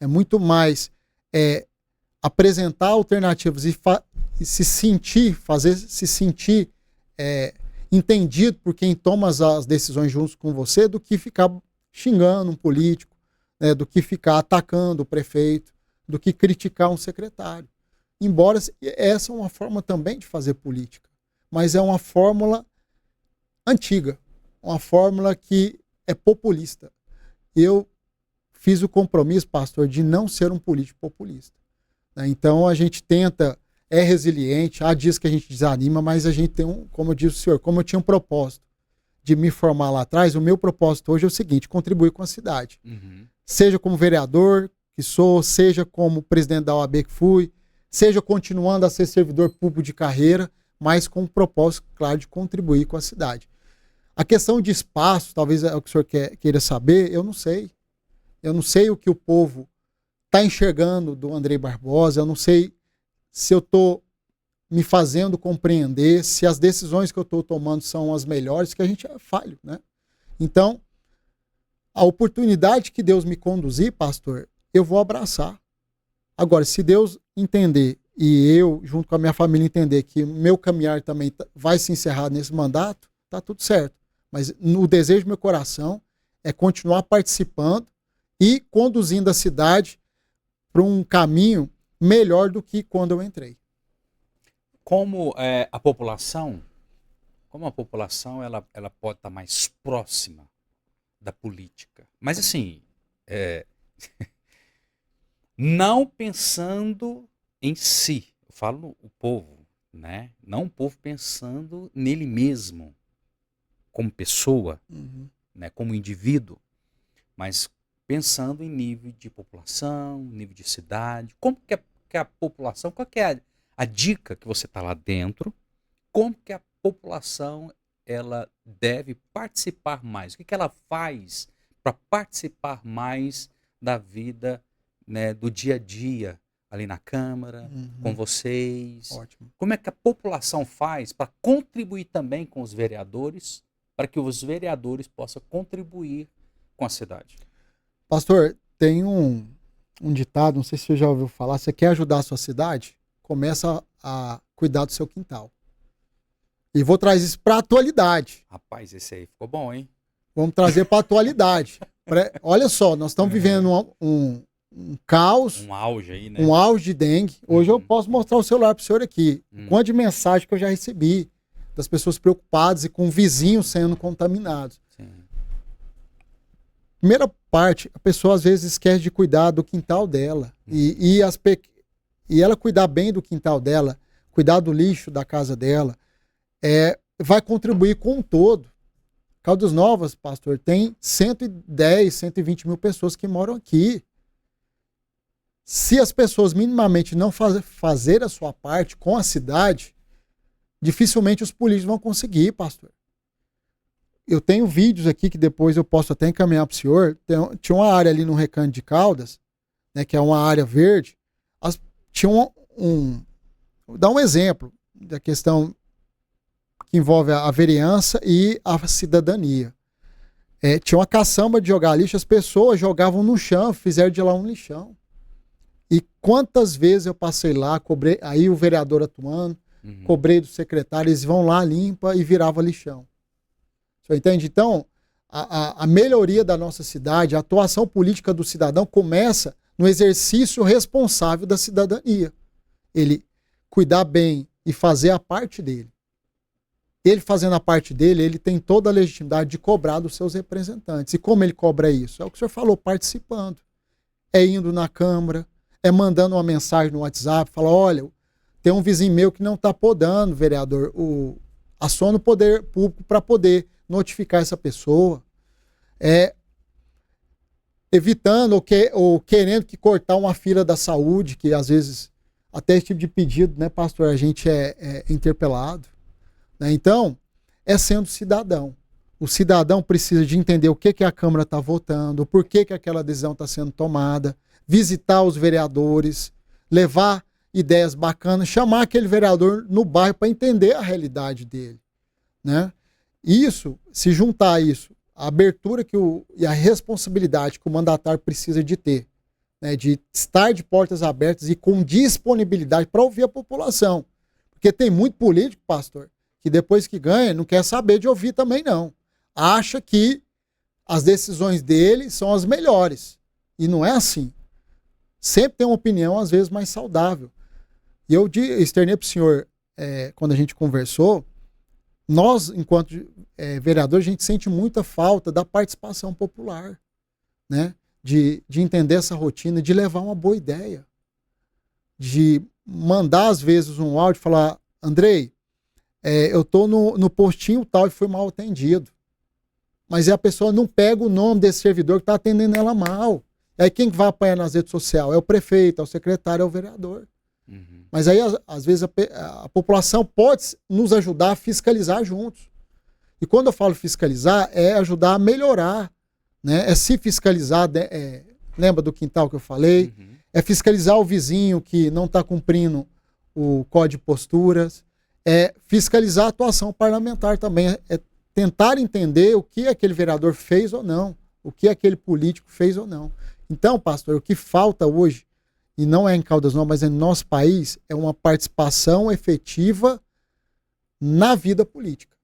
É muito mais apresentar alternativas e se sentir, fazer se sentir entendido por quem toma as decisões juntos com você, do que ficar xingando um político, né, do que ficar atacando o prefeito, do que criticar um secretário. Embora essa é uma forma também de fazer política, mas é uma fórmula antiga, uma fórmula que é populista. Eu fiz o compromisso, pastor, de não ser um político populista, né? Então a gente tenta, é resiliente, há dias que a gente desanima, mas a gente tem como eu disse o senhor, como eu tinha um propósito de me formar lá atrás, o meu propósito hoje é o seguinte: contribuir com a cidade. Seja como vereador que sou, seja como presidente da OAB que fui, seja continuando a ser servidor público de carreira, mas com o propósito, claro, de contribuir com a cidade. A questão de espaço, talvez é o que o senhor queira saber, eu não sei. Eu não sei o que o povo está enxergando do Andrei Barbosa, eu não sei se eu estou me fazendo compreender, se as decisões que eu estou tomando são as melhores, que a gente é falho, né? Então, a oportunidade que Deus me conduzir, pastor, eu vou abraçar. Agora, se Deus entender e eu, junto com a minha família, entender que meu caminhar também vai se encerrar nesse mandato, tá tudo certo. Mas o desejo do meu coração é continuar participando e conduzindo a cidade para um caminho melhor do que quando eu entrei. Como a população ela pode estar mais próxima da política. Mas assim, não pensando em si, eu falo o povo, né? Não o povo pensando nele mesmo, como pessoa, né? Como indivíduo, mas pensando em nível de população, nível de cidade, como que a população, qual que é a dica que você está lá dentro, como que a população ela deve participar mais, o que ela faz para participar mais da vida, né, do dia a dia, ali na Câmara, com vocês. Ótimo. Como é que a população faz para contribuir também com os vereadores, para que os vereadores possam contribuir com a cidade? Pastor, tem um ditado, não sei se você já ouviu falar: você quer ajudar a sua cidade? Começa a cuidar do seu quintal. E vou trazer isso para a atualidade. Rapaz, esse aí ficou bom, hein? Vamos trazer para a atualidade. Olha só, nós estamos vivendo um caos. Um auge aí, né? Um auge de dengue. Hoje eu posso mostrar o celular para o senhor aqui. Quanto de mensagem que eu já recebi das pessoas preocupadas e com vizinhos sendo contaminados. Sim. Primeira parte, a pessoa às vezes esquece de cuidar do quintal dela. E ela cuidar bem do quintal dela, cuidar do lixo da casa dela, vai contribuir com um todo. Caldas Novas, pastor, tem 110, 120 mil pessoas que moram aqui. Se as pessoas minimamente não fazer a sua parte com a cidade, dificilmente os políticos vão conseguir, pastor. Eu tenho vídeos aqui que depois eu posso até encaminhar para o senhor. Tinha uma área ali no Recanto de Caldas, né, que é uma área verde. Tinha vou dar um exemplo da questão que envolve a vereança e a cidadania. Tinha uma caçamba de jogar lixo, as pessoas jogavam no chão, fizeram de lá um lixão. E quantas vezes eu passei lá, cobrei, aí o vereador atuando, cobrei do secretário, eles vão lá, limpa e virava lixão. Você entende? Então, a melhoria da nossa cidade, a atuação política do cidadão começa no exercício responsável da cidadania. Ele cuidar bem e fazer a parte dele. Ele fazendo a parte dele, ele tem toda a legitimidade de cobrar dos seus representantes. E como ele cobra isso? É o que o senhor falou, participando. Indo na Câmara, mandando uma mensagem no WhatsApp, fala, olha, tem um vizinho meu que não está podando, vereador, aciona o poder público para poder notificar essa pessoa. Evitando ou querendo que cortar uma fila da saúde, que às vezes até esse tipo de pedido, né, pastor, a gente é interpelado. Né? Então, sendo cidadão. O cidadão precisa de entender o que a Câmara está votando, por que aquela decisão está sendo tomada, visitar os vereadores, levar ideias bacanas, chamar aquele vereador no bairro para entender a realidade dele. Né? Isso, se juntar a isso, a abertura e a responsabilidade que o mandatário precisa de ter, né? De estar de portas abertas e com disponibilidade para ouvir a população. Porque tem muito político, pastor, que depois que ganha não quer saber de ouvir também não. Acha que as decisões dele são as melhores. E não é assim. Sempre tem uma opinião, às vezes, mais saudável. E eu externei para o senhor, quando a gente conversou, nós, enquanto vereadores, a gente sente muita falta da participação popular, né? De entender essa rotina, de levar uma boa ideia. De mandar, às vezes, um áudio e falar, Andrei, eu estou no postinho tal e fui mal atendido. Mas a pessoa não pega o nome desse servidor que está atendendo ela mal. Aí quem vai apanhar nas redes sociais? É o prefeito, é o secretário, é o vereador. Mas aí, às vezes, a população pode nos ajudar a fiscalizar juntos. E quando eu falo fiscalizar, é ajudar a melhorar. Né? É se fiscalizar, lembra do quintal que eu falei? É fiscalizar o vizinho que não está cumprindo o código de posturas. É fiscalizar a atuação parlamentar também. É tentar entender o que aquele vereador fez ou não. O que aquele político fez ou não. Então, pastor, o que falta hoje, e não é em Caldas Novas, mas é no nosso país, é uma participação efetiva na vida política.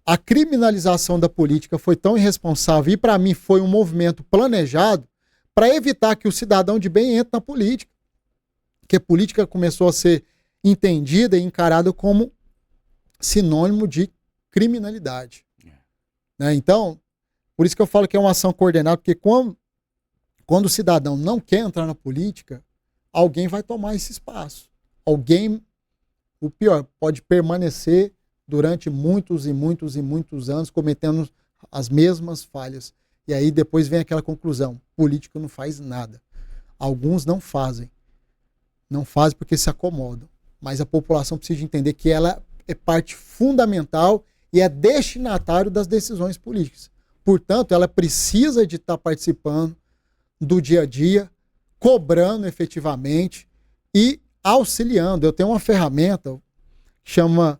A criminalização da política foi tão irresponsável e, para mim, foi um movimento planejado para evitar que o cidadão de bem entre na política. Que a política começou a ser entendida e encarada como sinônimo de criminalidade. Né? Então, por isso que eu falo que é uma ação coordenada, porque quando o cidadão não quer entrar na política, alguém vai tomar esse espaço. Alguém, o pior, pode permanecer durante muitos e muitos e muitos anos cometendo as mesmas falhas. E aí depois vem aquela conclusão, político não faz nada. Alguns não fazem. Não fazem porque se acomodam. Mas a população precisa entender que ela é parte fundamental e é destinatário das decisões políticas. Portanto, ela precisa de estar participando do dia a dia, cobrando efetivamente e auxiliando. Eu tenho uma ferramenta que chama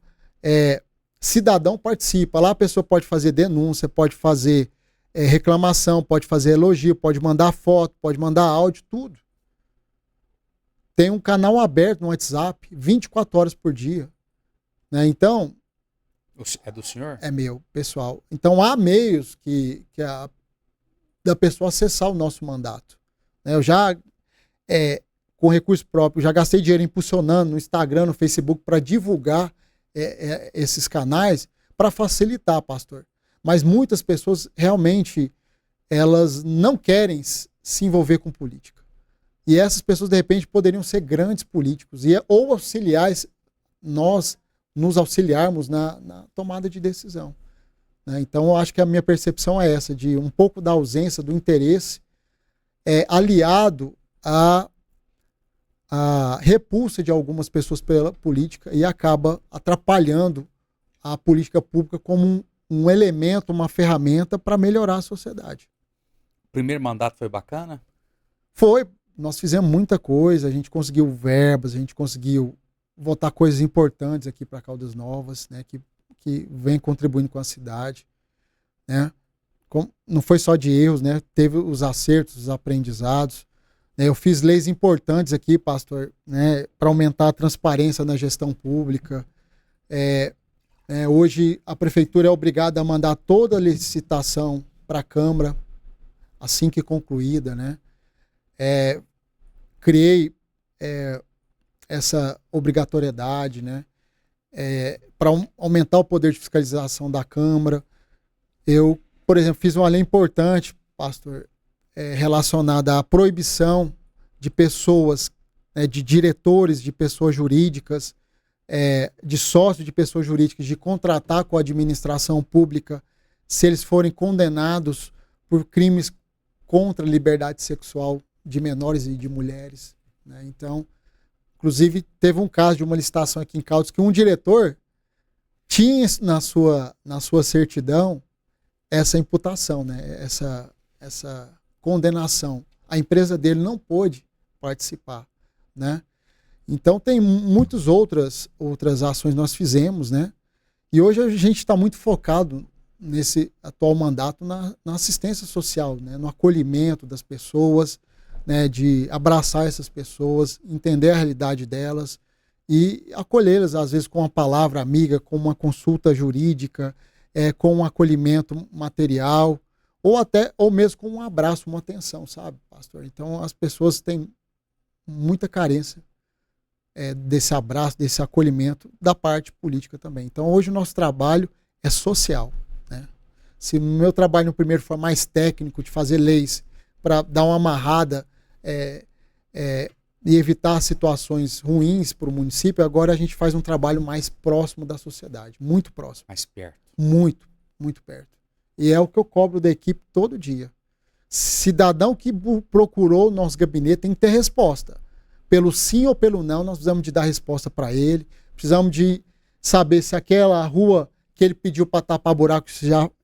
Cidadão Participa. Lá a pessoa pode fazer denúncia, pode fazer reclamação, pode fazer elogio, pode mandar foto, pode mandar áudio, tudo. Tem um canal aberto no WhatsApp, 24 horas por dia. Né? Então, É do senhor? É meu, pessoal. Então há meios da pessoa acessar o nosso mandato. Eu já, com recurso próprio, já gastei dinheiro impulsionando no Instagram, no Facebook, para divulgar esses canais, para facilitar, pastor. Mas muitas pessoas realmente elas não querem se envolver com política. E essas pessoas, de repente, poderiam ser grandes políticos ou auxiliares, nós nos auxiliarmos na tomada de decisão. Né? Então, eu acho que a minha percepção é essa, de um pouco da ausência do interesse aliado à repulsa de algumas pessoas pela política e acaba atrapalhando a política pública como um elemento, uma ferramenta para melhorar a sociedade. O primeiro mandato foi bacana? Foi. Nós fizemos muita coisa, a gente conseguiu verbas, a gente conseguiu votar coisas importantes aqui para Caldas Novas, né, que vem contribuindo com a cidade. Né? Não foi só de erros, né? Teve os acertos, os aprendizados. Né? Eu fiz leis importantes aqui, pastor, né, para aumentar a transparência na gestão pública. Hoje a prefeitura é obrigada a mandar toda a licitação para a Câmara, assim que concluída, né? Criei essa obrigatoriedade, né? Para aumentar o poder de fiscalização da Câmara. Eu, por exemplo, fiz uma lei importante, pastor, relacionada à proibição de pessoas, de diretores de pessoas jurídicas, de sócios de pessoas jurídicas, de contratar com a administração pública se eles forem condenados por crimes contra a liberdade sexual de menores e de mulheres. Né? Então, inclusive, teve um caso de uma licitação aqui em Caldas que um diretor tinha na sua certidão essa imputação, né? essa condenação. A empresa dele não pôde participar. Né? Então, tem muitas outras ações que nós fizemos, né? E hoje a gente está muito focado nesse atual mandato na assistência social, né? No acolhimento das pessoas, né? De abraçar essas pessoas, entender a realidade delas e acolhê-las, às vezes, com uma palavra amiga, com uma consulta jurídica, com um acolhimento material, ou mesmo com um abraço, uma atenção, sabe, pastor? Então, as pessoas têm muita carência desse abraço, desse acolhimento da parte política também. Então, hoje o nosso trabalho é social. Né? Se o meu trabalho no primeiro for mais técnico, de fazer leis para dar uma amarrada e evitar situações ruins para o município, agora a gente faz um trabalho mais próximo da sociedade, muito próximo. Mais perto. Muito, muito perto. E é o que eu cobro da equipe todo dia. Cidadão que procurou o nosso gabinete tem que ter resposta. Pelo sim ou pelo não, nós precisamos de dar resposta para ele. Precisamos de saber se aquela rua que ele pediu para tapar buraco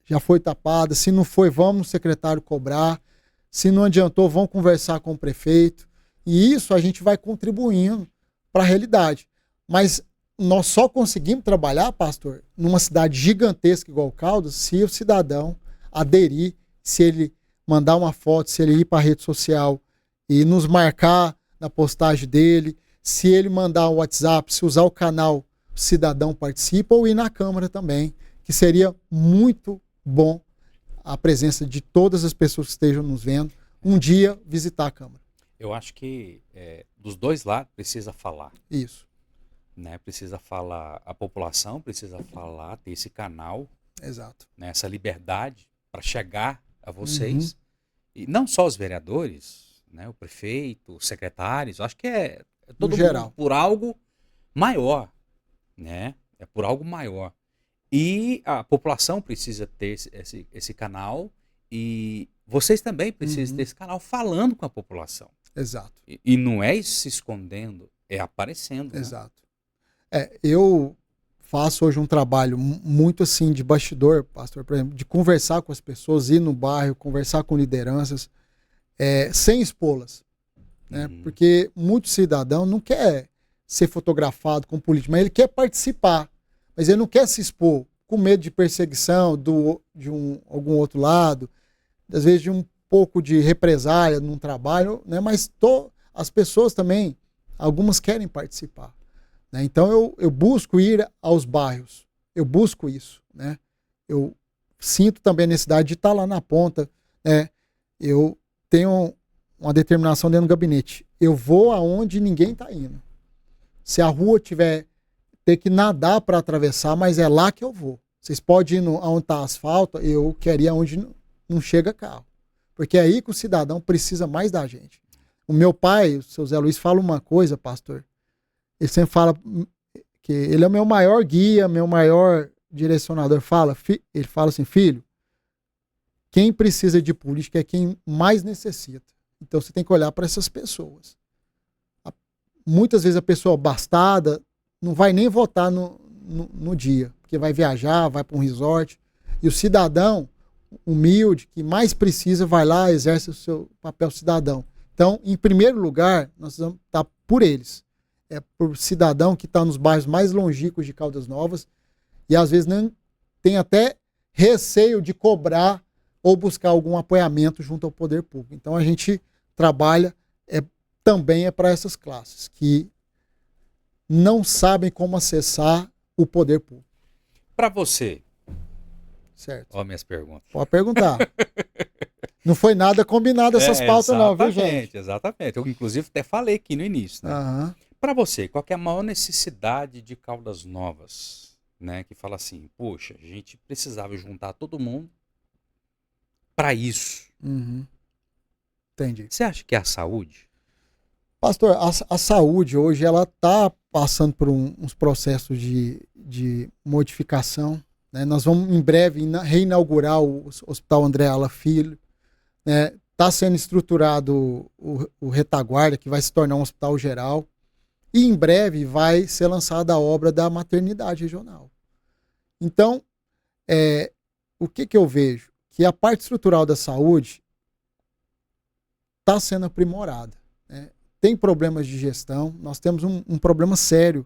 já foi tapada. Se não foi, vamos no secretário cobrar. Se não adiantou, vamos conversar com o prefeito. E isso a gente vai contribuindo para a realidade. Mas nós só conseguimos trabalhar, pastor, numa cidade gigantesca igual Caldas, se o cidadão aderir, se ele mandar uma foto, se ele ir para a rede social e nos marcar na postagem dele, se ele mandar um WhatsApp, se usar o canal Cidadão Participa, ou ir na Câmara também, que seria muito bom a presença de todas as pessoas que estejam nos vendo, um dia visitar a Câmara. Eu acho que dos dois lados precisa falar. Isso. Né? Precisa falar, a população precisa falar, ter esse canal. Exato. Né? Essa liberdade para chegar a vocês. Uhum. E não só os vereadores, né? O prefeito, os secretários, acho que é todo mundo por algo maior. Né? É por algo maior. E a população precisa ter esse canal e vocês também precisam ter esse canal falando com a população. Exato. E não é se escondendo, é aparecendo. Exato. Né? Eu faço hoje um trabalho muito assim de bastidor, pastor, por exemplo, de conversar com as pessoas, ir no bairro, conversar com lideranças, sem expô-las. Né? Porque muito cidadão não quer ser fotografado com político, mas ele quer participar, mas ele não quer se expor com medo de perseguição de algum outro lado, às vezes de um pouco de represália num trabalho, né? Mas as pessoas também, algumas querem participar. Né? Então eu busco ir aos bairros, eu busco isso, né? Eu sinto também a necessidade de estar lá na ponta, né? Eu tenho uma determinação dentro do gabinete. Eu vou aonde ninguém está indo. Se a rua ter que nadar para atravessar, mas é lá que eu vou. Vocês podem ir aonde está asfalto, eu quero ir aonde não chega carro. Porque é aí que o cidadão precisa mais da gente. O meu pai, o seu Zé Luiz, fala uma coisa, pastor. Ele sempre fala que ele é o meu maior guia, meu maior direcionador. Ele fala assim, filho, quem precisa de política é quem mais necessita. Então você tem que olhar para essas pessoas. Muitas vezes a pessoa abastada não vai nem votar no dia, porque vai viajar, vai para um resort. E o cidadão humilde, que mais precisa, vai lá, exerce o seu papel cidadão. Então, em primeiro lugar, nós vamos estar por eles. É por cidadão que está nos bairros mais longínquos de Caldas Novas e às vezes não tem até receio de cobrar ou buscar algum apoiamento junto ao poder público. Então, a gente trabalha também para essas classes que não sabem como acessar o poder público. Para você, certo? Olha minhas perguntas. Pode perguntar. Não foi nada combinado essas pautas não, viu, gente? Exatamente. Eu, inclusive, até falei aqui no início, né? Uhum. Para você, qual que é a maior necessidade de Caldas Novas, né? Que fala assim, poxa, a gente precisava juntar todo mundo para isso. Uhum. Entendi. Você acha que é a saúde? Pastor, a saúde hoje ela está passando por uns processos de modificação. Né? Nós vamos em breve reinaugurar o Hospital André Ala Filho. Está sendo estruturado o Retaguarda, que vai se tornar um hospital geral. E em breve vai ser lançada a obra da maternidade regional. Então, o que eu vejo? Que a parte estrutural da saúde está sendo aprimorada. Né? Tem problemas de gestão, nós temos um problema sério.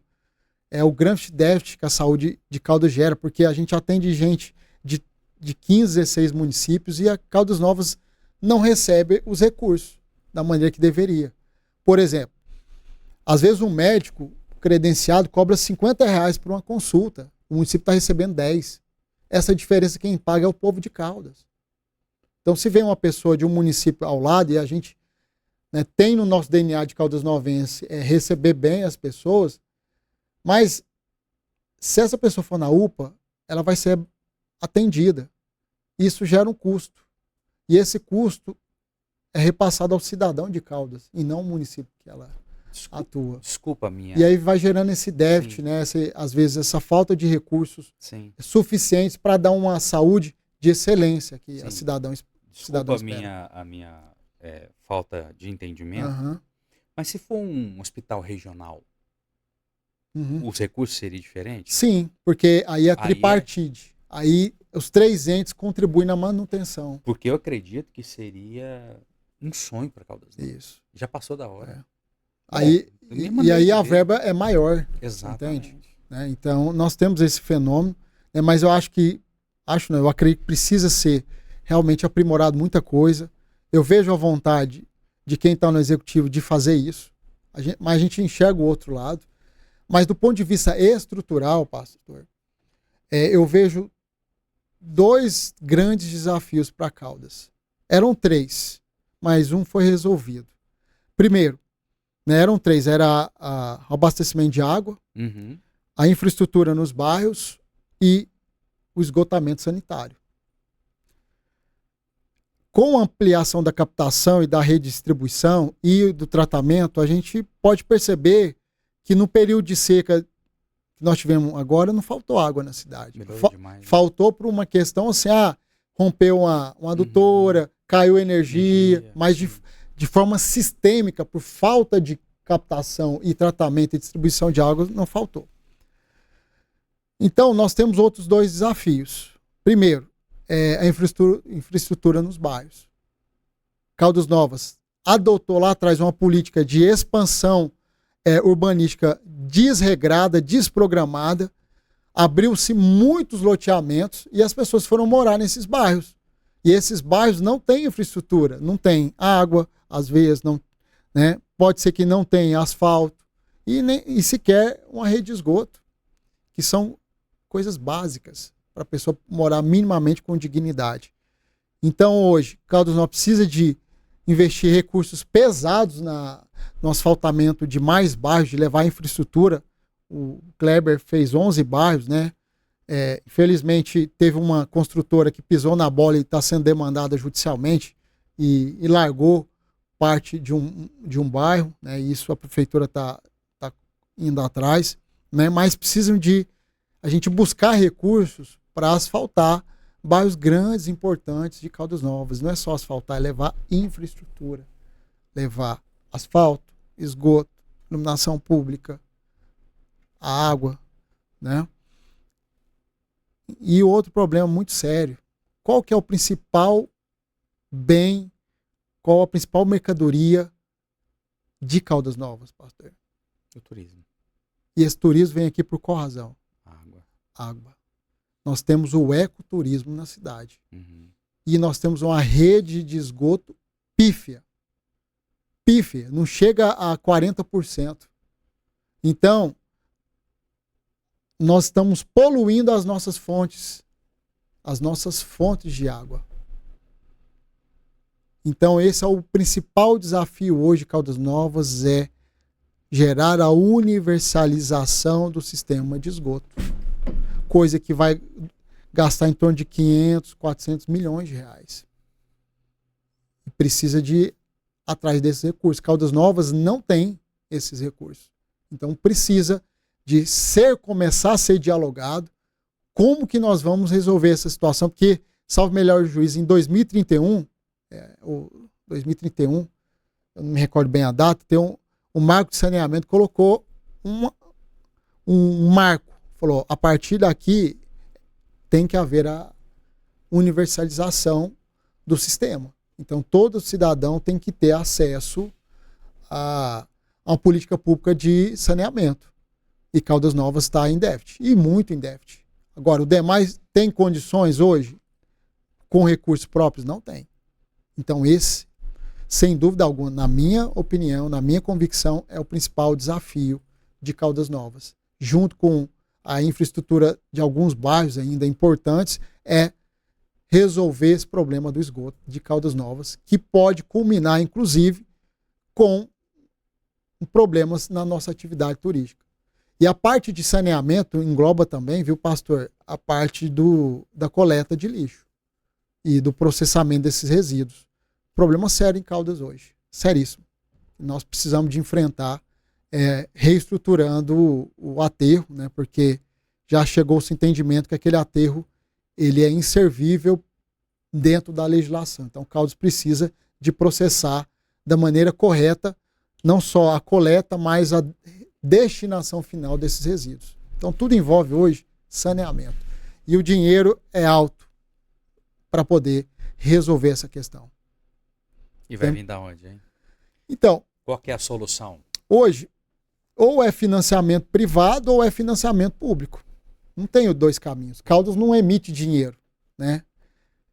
É o grande déficit que a saúde de Caldas gera, porque a gente atende gente de 15, 16 municípios e a Caldas Novas não recebe os recursos da maneira que deveria. Por exemplo, às vezes um médico credenciado cobra R$50 por uma consulta, o município está recebendo 10. Essa diferença quem paga é o povo de Caldas. Então, se vem uma pessoa de um município ao lado e a gente tem no nosso DNA de Caldas Novense receber bem as pessoas, mas se essa pessoa for na UPA, ela vai ser atendida. Isso gera um custo. E esse custo é repassado ao cidadão de Caldas e não ao município que ela atua. Desculpa a minha. E aí vai gerando esse déficit, né? Às vezes essa falta de recursos suficientes para dar uma saúde de excelência que a cidadão espera. Desculpa a minha falta de entendimento. Uhum. Mas se for um hospital regional, uhum, os recursos seriam diferentes? Sim, porque aí é tripartite. Aí os 3 entes contribuem na manutenção. Porque eu acredito que seria um sonho para Caldas Novas. Isso. Já passou da hora. Aí a verba é maior. Exatamente. Entende? Então, nós temos esse fenômeno, mas eu eu acredito que precisa ser realmente aprimorado muita coisa. Eu vejo a vontade de quem está no executivo de fazer isso, mas a gente enxerga o outro lado. Mas do ponto de vista estrutural, pastor, eu vejo 2 grandes desafios para Caldas. Eram 3, mas um foi resolvido. Primeiro, eram 3, era o abastecimento de água, uhum, a infraestrutura nos bairros e o esgotamento sanitário. Com a ampliação da captação e da redistribuição e do tratamento, a gente pode perceber que no período de seca que nós tivemos agora, não faltou água na cidade. Faltou por uma questão assim, rompeu uma adutora, caiu energia, mas de forma sistêmica, por falta de captação e tratamento e distribuição de água, não faltou. Então, nós temos outros 2 desafios. Primeiro, a infraestrutura nos bairros. Caldas Novas adotou lá atrás uma política de expansão urbanística desregrada, desprogramada, abriu-se muitos loteamentos e as pessoas foram morar nesses bairros. E esses bairros não têm infraestrutura, não tem água, às vezes não, pode ser que não tenha asfalto e sequer uma rede de esgoto, que são coisas básicas para a pessoa morar minimamente com dignidade. Então hoje, Caldas Novas precisa de investir recursos pesados no asfaltamento de mais bairros, de levar a infraestrutura. O Kleber fez 11 bairros, né? Infelizmente teve uma construtora que pisou na bola e está sendo demandada judicialmente e largou parte de um bairro, né? E isso a prefeitura está indo atrás, né? Mas precisam de a gente buscar recursos para asfaltar bairros grandes, importantes de Caldas Novas. Não é só asfaltar, é levar infraestrutura, levar asfalto, esgoto, iluminação pública, a água, né? E outro problema muito sério, qual que é o principal bem, qual a principal mercadoria de Caldas Novas, pastor? O turismo. E esse turismo vem aqui por qual razão? Água. Nós temos o ecoturismo na cidade. Uhum. E nós temos uma rede de esgoto pífia. Pífia, não chega a 40%. Então, nós estamos poluindo as nossas fontes de água. Então, esse é o principal desafio hoje, Caldas Novas, é gerar a universalização do sistema de esgoto. Coisa que vai gastar em torno de 500, 400 milhões de reais. E precisa de ir atrás desses recursos. Caldas Novas não tem esses recursos. Então, precisa de começar a ser dialogado como que nós vamos resolver essa situação, porque, salvo melhor juízo, em 2031, eu não me recordo bem a data, tem um marco de saneamento, colocou um marco, falou, a partir daqui tem que haver a universalização do sistema. Então, todo cidadão tem que ter acesso a uma política pública de saneamento. E Caldas Novas está em déficit, e muito em déficit. Agora, o demais tem condições hoje, com recursos próprios? Não tem. Então, esse, sem dúvida alguma, na minha opinião, na minha convicção, é o principal desafio de Caldas Novas. Junto com a infraestrutura de alguns bairros ainda importantes, é resolver esse problema do esgoto de Caldas Novas, que pode culminar, inclusive, com problemas na nossa atividade turística. E a parte de saneamento engloba também, viu, pastor, a parte da coleta de lixo e do processamento desses resíduos. Problema sério em Caldas hoje, seríssimo. Nós precisamos de enfrentar reestruturando o aterro, né, porque já chegou-se entendimento que aquele aterro ele é inservível dentro da legislação. Então, Caldas precisa de processar da maneira correta, não só a coleta, mas a destinação final desses resíduos. Então, tudo envolve hoje saneamento. E o dinheiro é alto para poder resolver essa questão. E vai vir da onde, hein? Então, qual que é a solução? Hoje, ou é financiamento privado ou é financiamento público. Não tem os dois caminhos. Caldas não emite dinheiro, né?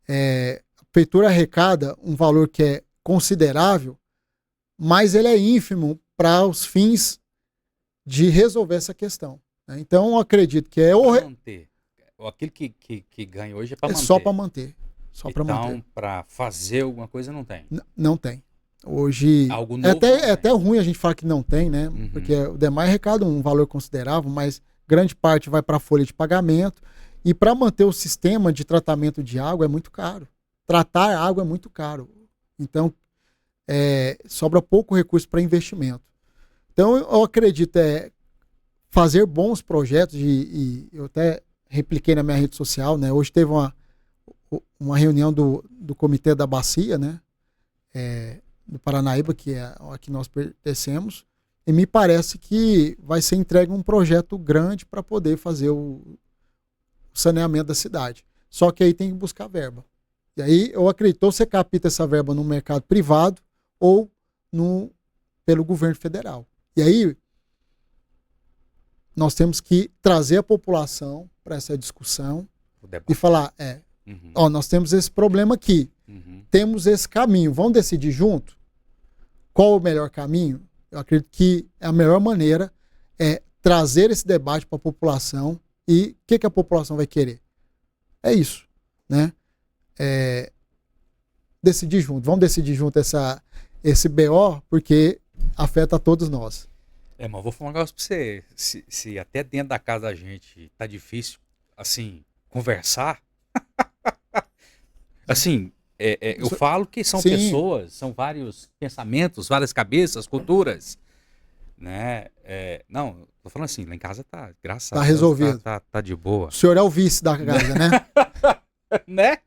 A prefeitura arrecada um valor que é considerável, mas ele é ínfimo para os fins de resolver essa questão, né? Então, eu acredito que manter. Aquilo que ganha hoje é para manter. Só para manter. Só para manter. Então, para fazer alguma coisa, não tem. Não tem. Hoje algo novo, é até ruim a gente falar que não tem, né? Uhum. Porque o demais arrecada um valor considerável, mas grande parte vai para a folha de pagamento. E para manter o sistema de tratamento de água é muito caro. Tratar água é muito caro. Então, sobra pouco recurso para investimento. Então, eu acredito fazer bons projetos, e eu até repliquei na minha rede social, né? Hoje teve uma reunião do Comitê da Bacia, né? Do Paranaíba, que é a que nós pertencemos, e me parece que vai ser entregue um projeto grande para poder fazer o saneamento da cidade. Só que aí tem que buscar verba. E aí eu acredito, ou você capta essa verba no mercado privado ou pelo governo federal. E aí nós temos que trazer a população para essa discussão e falar, nós temos esse problema aqui, temos esse caminho, vamos decidir junto qual o melhor caminho? Eu acredito que a melhor maneira é trazer esse debate para a população E o que a população vai querer? É isso, né? Decidir junto. Vamos decidir junto esse BO, porque afeta todos nós. Mas vou falar um negócio pra você. Se até dentro da casa da gente tá difícil, assim, conversar, assim, eu falo que são Sim. pessoas, são vários pensamentos, várias cabeças, culturas, né? Não, tô falando assim, lá em casa tá, graças a Deus, resolvido. Tá de boa. O senhor é o vice da casa, né? Né?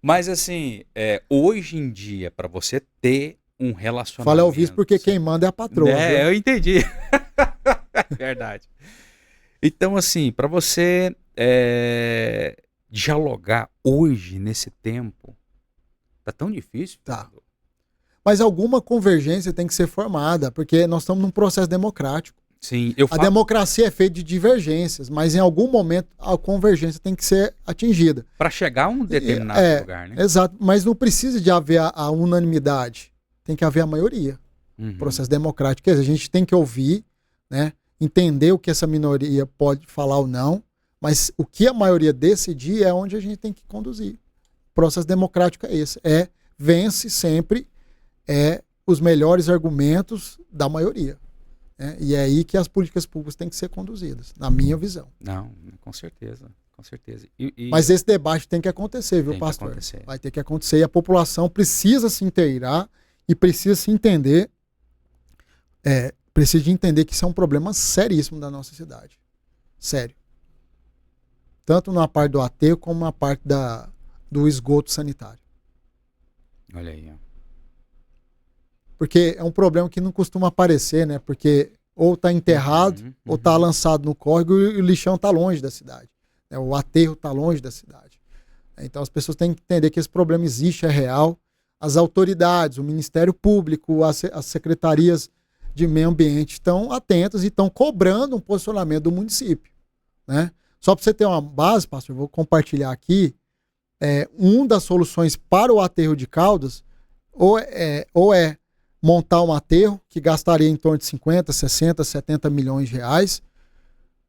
Mas assim, hoje em dia, para você ter um relacionamento... Fala é o vice porque quem manda é a patroa. Viu? Eu entendi. Verdade. Então, assim, para você dialogar hoje, nesse tempo, tá tão difícil. Tá. Mas alguma convergência tem que ser formada, porque nós estamos num processo democrático. Sim, A democracia é feita de divergências, mas em algum momento a convergência tem que ser atingida. Para chegar a um determinado lugar, né? Exato, mas não precisa de haver a unanimidade, tem que haver a maioria. Processo democrático, quer dizer, a gente tem que ouvir, né, entender o que essa minoria pode falar ou não, mas o que a maioria decidir é onde a gente tem que conduzir. O processo democrático é esse, vence sempre os melhores argumentos da maioria. E é aí que as políticas públicas têm que ser conduzidas, na minha visão. Não, com certeza, com certeza. Mas esse debate tem que acontecer, viu, pastor? Vai ter que acontecer e a população precisa se inteirar e precisa se entender, precisa de entender que isso é um problema seríssimo da nossa cidade. Sério. Tanto na parte do aterro como na parte do esgoto sanitário. Olha aí, ó. Porque é um problema que não costuma aparecer, né? Porque ou está enterrado, ou está lançado no córrego e o lixão está longe da cidade. O aterro está longe da cidade. Então as pessoas têm que entender que esse problema existe, é real. As autoridades, o Ministério Público, as secretarias de meio ambiente estão atentas e estão cobrando um posicionamento do município, né? Só para você ter uma base, pastor, eu vou compartilhar aqui. Uma das soluções para o aterro de Caldas ou é montar um aterro que gastaria em torno de 50, 60, 70 milhões de reais,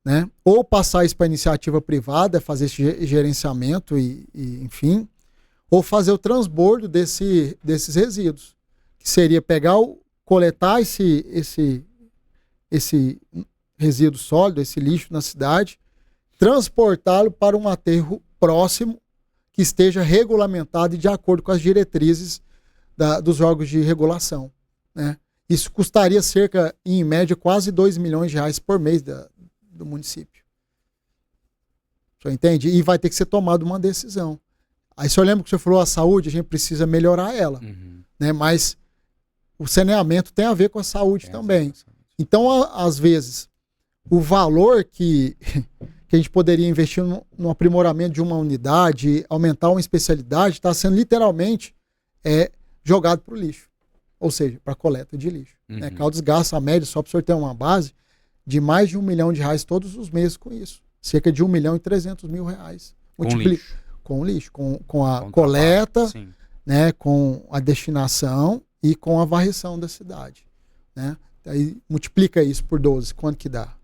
né? Ou passar isso para iniciativa privada, fazer esse gerenciamento e enfim, ou fazer o transbordo desses resíduos, que seria coletar esse resíduo sólido, esse lixo na cidade, transportá-lo para um aterro próximo que esteja regulamentado e de acordo com as diretrizes dos órgãos de regulação, né? Isso custaria cerca, em média, quase 2 milhões de reais por mês do município. Você entende? E vai ter que ser tomada uma decisão. Aí o senhor lembra que o senhor falou a saúde, a gente precisa melhorar ela, né? Mas o saneamento tem a ver com a saúde também. Então, às vezes, o valor que a gente poderia investir no aprimoramento de uma unidade, aumentar uma especialidade, está sendo literalmente jogado para o lixo. Ou seja, para coleta de lixo. Né? Caldas gasta a média, só para o senhor ter uma base, de mais de R$1 milhão todos os meses com isso. Cerca de R$1.300.000. Com lixo. Com a coleta, né? Com a destinação e com a varrição da cidade. Né? Aí multiplica isso por 12, quanto que dá?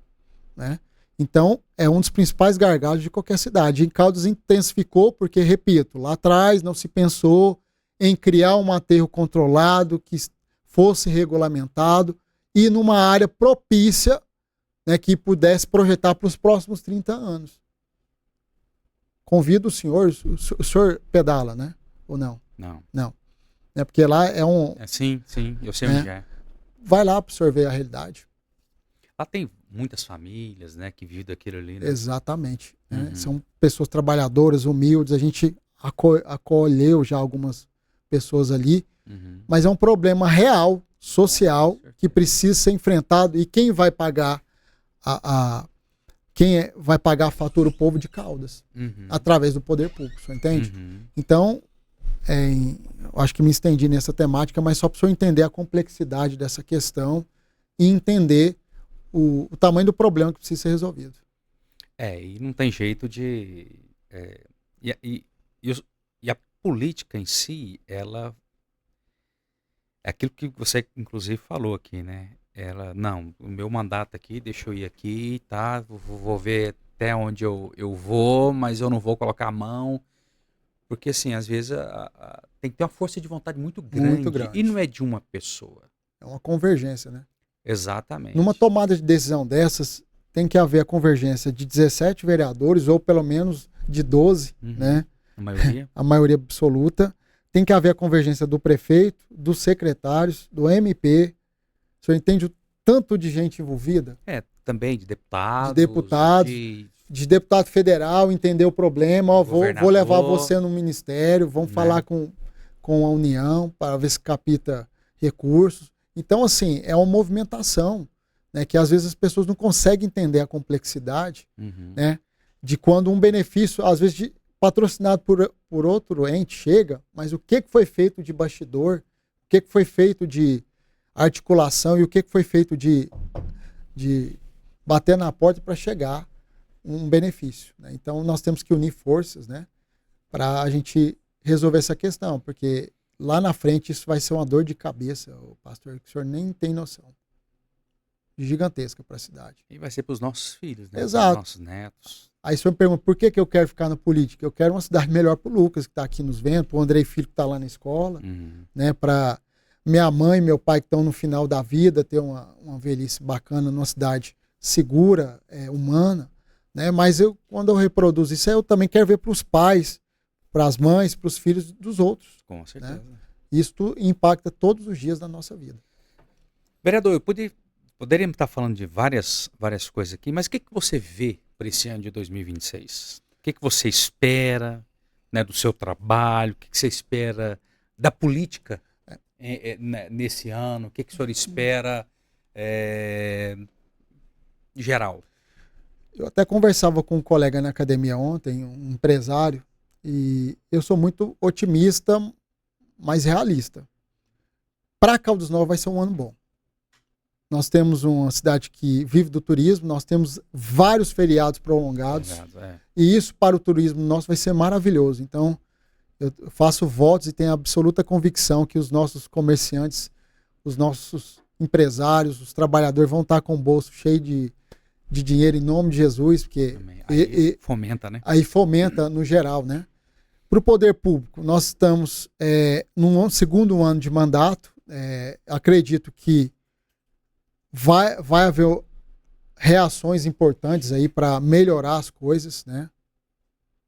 Né? Então, é um dos principais gargalos de qualquer cidade. Em Caldas intensificou porque, repito, lá atrás não se pensou em criar um aterro controlado, que fosse regulamentado e numa área propícia, né, que pudesse projetar para os próximos 30 anos. Convido o senhor pedala, né? Ou não? Não. Porque lá é um... Sim, eu sei onde é. Vai lá para o senhor ver a realidade. Lá tem muitas famílias, né, que vivem daquilo ali, né? Exatamente. Né? São pessoas trabalhadoras, humildes, a gente acolheu já algumas pessoas ali, mas é um problema real, social, que precisa ser enfrentado. E quem vai pagar vai pagar a fatura? O povo de Caldas, através do poder público, você entende? Então, eu acho que me estendi nessa temática, mas só para o senhor entender a complexidade dessa questão e entender o tamanho do problema que precisa ser resolvido. E não tem jeito de... E a política em si, ela... É aquilo que você, inclusive, falou aqui, né? Ela, não, o meu mandato aqui, deixa eu ir aqui, tá? Vou ver até onde eu vou, mas eu não vou colocar a mão. Porque, assim, às vezes tem que ter uma força de vontade muito Muito grande. E grande. não é de uma pessoa. É uma convergência, né? Exatamente. Numa tomada de decisão dessas, tem que haver a convergência de 17 vereadores, ou pelo menos de 12, né? A maioria? A maioria absoluta. Tem que haver a convergência do prefeito, dos secretários, do MP. O senhor entende o tanto de gente envolvida? Também de deputados. De deputados, de deputado federal, entender o problema. Ó, vou levar você no ministério, vamos falar com a União para ver se capta recursos. Então, assim, é uma movimentação, né, que às vezes as pessoas não conseguem entender a complexidade, né, de quando um benefício, às vezes patrocinado por outro ente, chega, mas o que foi feito de bastidor, o que foi feito de articulação e o que foi feito de bater na porta para chegar um benefício, né? Então, nós temos que unir forças, né, para a gente resolver essa questão, porque lá na frente isso vai ser uma dor de cabeça, pastor, que o senhor nem tem noção. Gigantesca para a cidade. E vai ser para os nossos filhos, né? Exato. Para os nossos netos. Aí o senhor me pergunta, por que eu quero ficar na política? Eu quero uma cidade melhor para o Lucas, que está aqui nos vendo, para o Andrei Filho, que está lá na escola, né? Para minha mãe e meu pai, que estão no final da vida, ter uma velhice bacana numa cidade segura, humana, né? Mas quando eu reproduzo isso, eu também quero ver para os pais, para as mães, para os filhos dos outros. Com certeza. Né? Isso impacta todos os dias da nossa vida. Vereador, poderíamos estar falando de várias coisas aqui, mas o que você vê para esse ano de 2026? O que você espera, né, do seu trabalho? O que você espera da política nesse ano? O que o senhor espera geral? Eu até conversava com um colega na academia ontem, um empresário, e eu sou muito otimista, mas realista. Para Caldas Novas vai ser um ano bom. Nós temos uma cidade que vive do turismo, nós temos vários feriados prolongados, e isso para o turismo nosso vai ser maravilhoso. Então, eu faço votos e tenho absoluta convicção que os nossos comerciantes, os nossos empresários, os trabalhadores vão estar com o bolso cheio de dinheiro em nome de Jesus, porque aí fomenta, né? Aí fomenta no geral, né? Para o poder público, nós estamos no segundo ano de mandato, acredito que vai haver reações importantes aí para melhorar as coisas, né?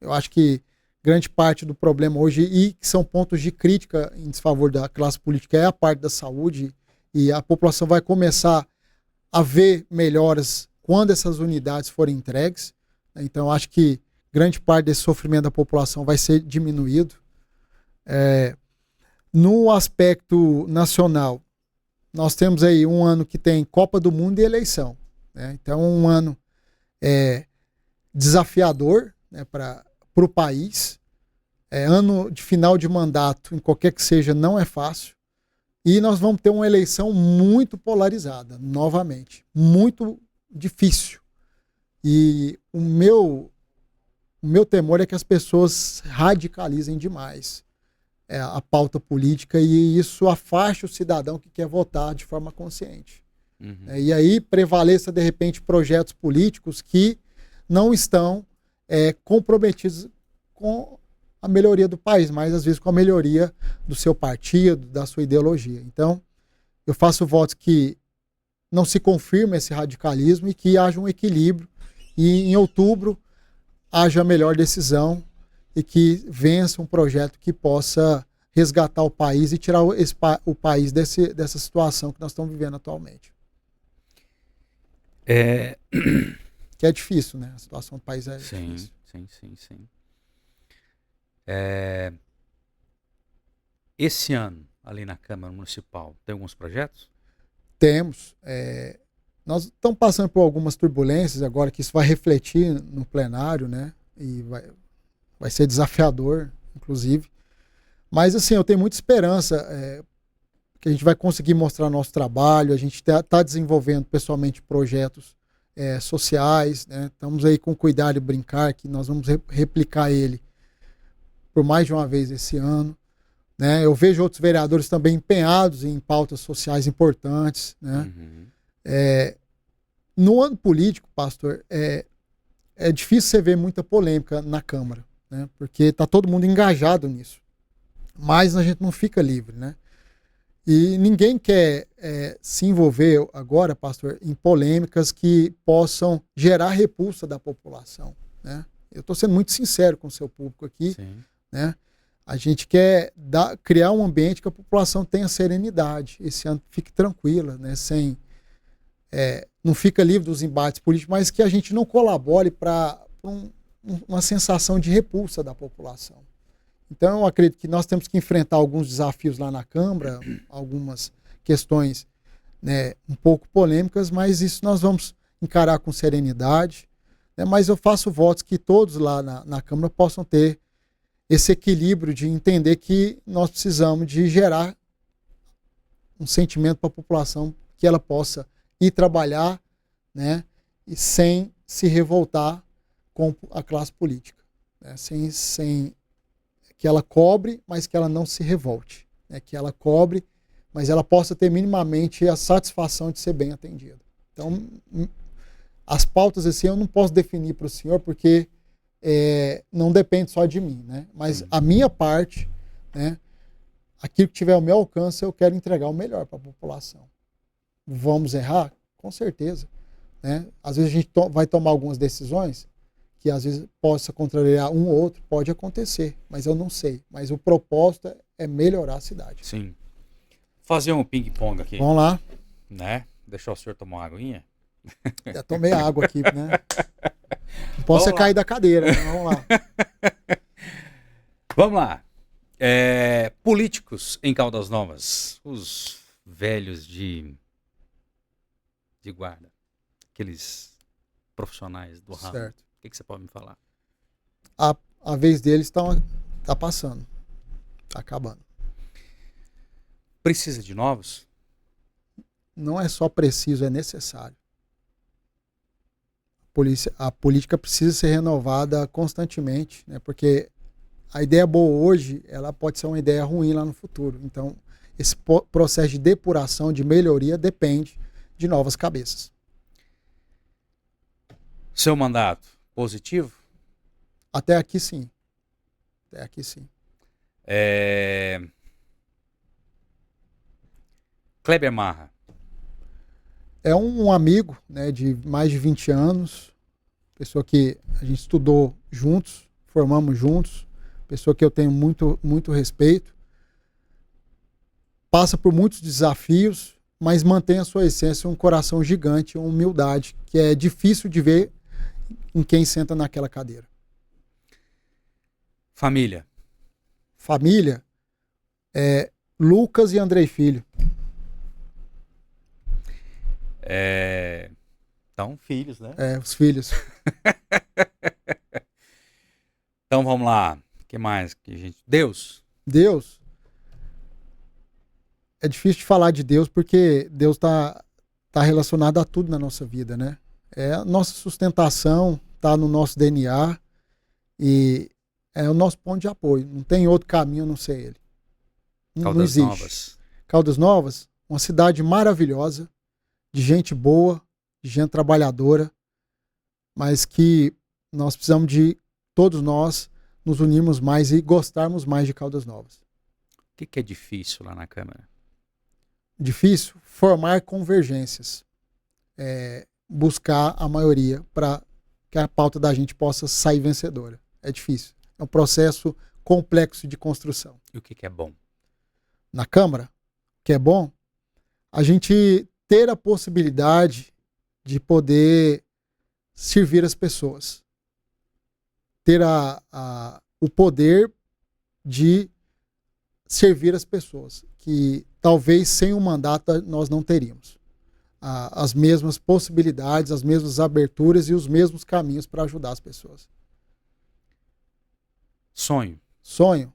Eu acho que grande parte do problema hoje, e que são pontos de crítica em desfavor da classe política, é a parte da saúde, e a população vai começar a ver melhoras quando essas unidades forem entregues. Então, eu acho que grande parte desse sofrimento da população vai ser diminuído. No aspecto nacional, nós temos aí um ano que tem Copa do Mundo e eleição, né? Então, um ano desafiador, né, para o país. Ano de final de mandato, em qualquer que seja, não é fácil. E nós vamos ter uma eleição muito polarizada, novamente. Muito difícil. E o meu temor é que as pessoas radicalizem demais a pauta política e isso afaste o cidadão que quer votar de forma consciente. E aí prevaleça, de repente, projetos políticos que não estão comprometidos com a melhoria do país, mas às vezes com a melhoria do seu partido, da sua ideologia. Então, eu faço votos que não se confirme esse radicalismo e que haja um equilíbrio e em outubro haja a melhor decisão e que vença um projeto que possa resgatar o país e tirar o país dessa situação que nós estamos vivendo atualmente. Que é difícil, né? A situação do país é difícil. Sim. Esse ano, ali na Câmara Municipal, tem alguns projetos? Temos. Nós estamos passando por algumas turbulências agora, que isso vai refletir no plenário, né? E vai ser desafiador, inclusive. Mas, assim, eu tenho muita esperança que a gente vai conseguir mostrar nosso trabalho. A gente está desenvolvendo pessoalmente projetos sociais, né? Estamos aí com Cuidar e Brincar, que nós vamos replicar ele por mais de uma vez esse ano, né? Eu vejo outros vereadores também empenhados em pautas sociais importantes, né? No ano político, pastor, é difícil você ver muita polêmica na Câmara, né? Porque está todo mundo engajado nisso. Mas a gente não fica livre, né? E ninguém quer se envolver agora, pastor, em polêmicas que possam gerar repulsa da população, né? Eu estou sendo muito sincero com o seu público aqui, Sim. né? A gente quer criar um ambiente que a população tenha serenidade, esse ano fique tranquila, né? Não fica livre dos embates políticos, mas que a gente não colabore para uma sensação de repulsa da população. Então, eu acredito que nós temos que enfrentar alguns desafios lá na Câmara, algumas questões, né, um pouco polêmicas, mas isso nós vamos encarar com serenidade, né? Mas eu faço votos que todos lá na Câmara possam ter esse equilíbrio de entender que nós precisamos de gerar um sentimento para a população que ela possa ir trabalhar, né, e sem se revoltar com a classe política, né? Sem que ela cobre, mas que ela não se revolte, né? Que ela cobre, mas ela possa ter minimamente a satisfação de ser bem atendida. Então, as pautas assim eu não posso definir para o senhor, porque não depende só de mim, né? Mas a minha parte, né, aquilo que tiver ao meu alcance, eu quero entregar o melhor para a população. Vamos errar? Com certeza, né? Às vezes a gente vai tomar algumas decisões que às vezes possa contrariar um ou outro, pode acontecer, mas eu não sei. Mas o propósito é melhorar a cidade. Sim. Fazer um ping-pong aqui. Vamos lá. Né? Deixar o senhor tomar uma aguinha. Já tomei água aqui, né? Não posso cair da cadeira, né? Vamos lá. Vamos lá. Políticos em Caldas Novas. Os velhos de guarda. Aqueles profissionais do ramo. Certo. O que você pode me falar? A vez deles tá passando. Tá acabando. Precisa de novos? Não é só preciso, é necessário. A política precisa ser renovada constantemente, né? Porque a ideia boa hoje, ela pode ser uma ideia ruim lá no futuro. Então, esse processo de depuração, de melhoria, depende de novas cabeças. Seu mandato positivo? Até aqui, sim. Até aqui, sim. Kleber Marra. É um amigo, né, de mais de 20 anos, pessoa que a gente estudou juntos, formamos juntos, pessoa que eu tenho muito, muito respeito, passa por muitos desafios, mas mantém a sua essência, um coração gigante, uma humildade, que é difícil de ver em quem senta naquela cadeira. Família. Família, Lucas e Andrei Filho. Então, filhos, né? Os filhos. Então, vamos lá. O que mais? Deus. Deus. É difícil de falar de Deus porque Deus está relacionado a tudo na nossa vida, né? A nossa sustentação está no nosso DNA e é o nosso ponto de apoio. Não tem outro caminho a não ser ele. Não existe. Novas. Caldas Novas, uma cidade maravilhosa, de gente boa, de gente trabalhadora, mas que nós precisamos de, todos nós, nos unirmos mais e gostarmos mais de Caldas Novas. O que é difícil lá na Câmara? Difícil? Formar convergências. Buscar a maioria para que a pauta da gente possa sair vencedora. É difícil. É um processo complexo de construção. E o que é bom? Na Câmara, o que é bom, a gente ter a possibilidade de poder servir as pessoas. Ter o poder de servir as pessoas, que talvez sem um mandato nós não teríamos. As mesmas possibilidades, as mesmas aberturas e os mesmos caminhos para ajudar as pessoas. Sonho. Sonho.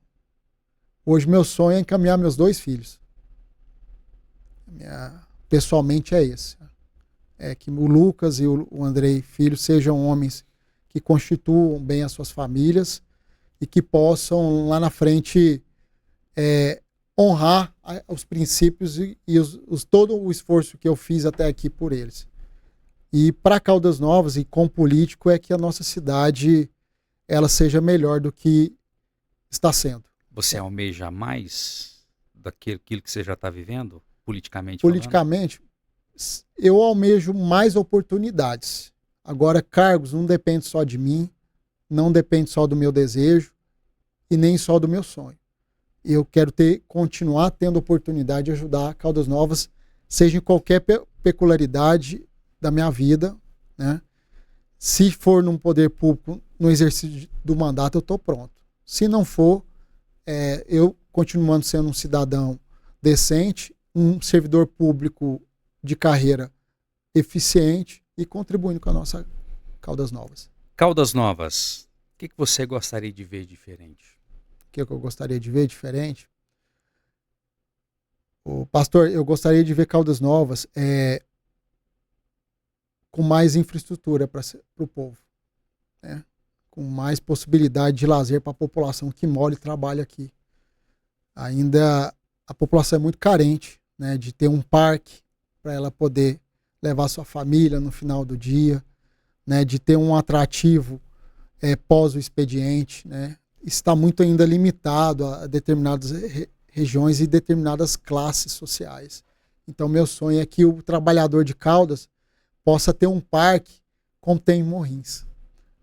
Hoje meu sonho é encaminhar meus 2 filhos. Pessoalmente é esse. É que o Lucas e o Andrei Filho sejam homens que constituam bem as suas famílias e que possam lá na frente honrar os princípios e todo o esforço que eu fiz até aqui por eles. E para Caldas Novas e com político é que a nossa cidade ela seja melhor do que está sendo. Você almeja mais daquilo que você já está vivendo, politicamente falando? Politicamente, eu almejo mais oportunidades. Agora, cargos não depende só de mim, não depende só do meu desejo e nem só do meu sonho. Eu quero continuar tendo oportunidade de ajudar Caldas Novas, seja em qualquer peculiaridade da minha vida, né? Se for num poder público, no exercício do mandato, eu estou pronto. Se não for, eu continuando sendo um cidadão decente, um servidor público de carreira eficiente e contribuindo com a nossa Caldas Novas. Caldas Novas, o que você gostaria de ver diferente? O que eu gostaria de ver diferente? Pastor, eu gostaria de ver Caldas Novas com mais infraestrutura para o povo, né? Com mais possibilidade de lazer para a população que mora e trabalha aqui. Ainda a população é muito carente, né, de ter um parque para ela poder levar sua família no final do dia, né, de ter um atrativo pós o expediente, né? Está muito ainda limitado a determinadas regiões e determinadas classes sociais. Então, meu sonho é que o trabalhador de Caldas possa ter um parque como tem em Morrinhos.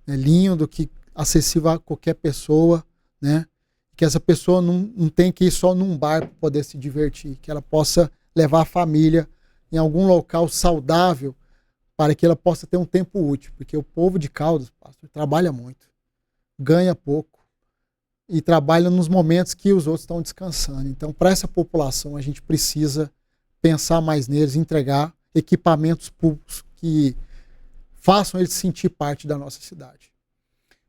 Lindo, que acessível a qualquer pessoa, né? Que essa pessoa não tem que ir só num bar para poder se divertir, que ela possa levar a família em algum local saudável para que ela possa ter um tempo útil, porque o povo de Caldas, pastor, trabalha muito, ganha pouco e trabalha nos momentos que os outros estão descansando. Então, para essa população, a gente precisa pensar mais neles, entregar equipamentos públicos que façam eles sentir parte da nossa cidade.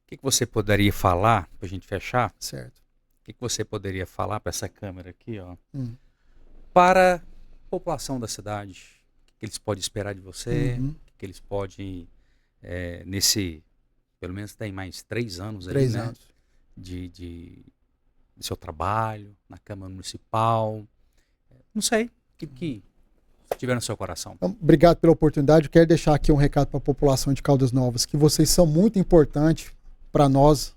O que você poderia falar, para a gente fechar? Certo. O que você poderia falar para essa câmera aqui, ó, para a população da cidade? O que eles podem esperar de você? O que eles podem, pelo menos tem mais 3 anos aí, 3 né? anos. De seu trabalho na Câmara Municipal. Não sei, o que tiver no seu coração. Então, obrigado pela oportunidade. Eu quero deixar aqui um recado para a população de Caldas Novas, que vocês são muito importantes para nós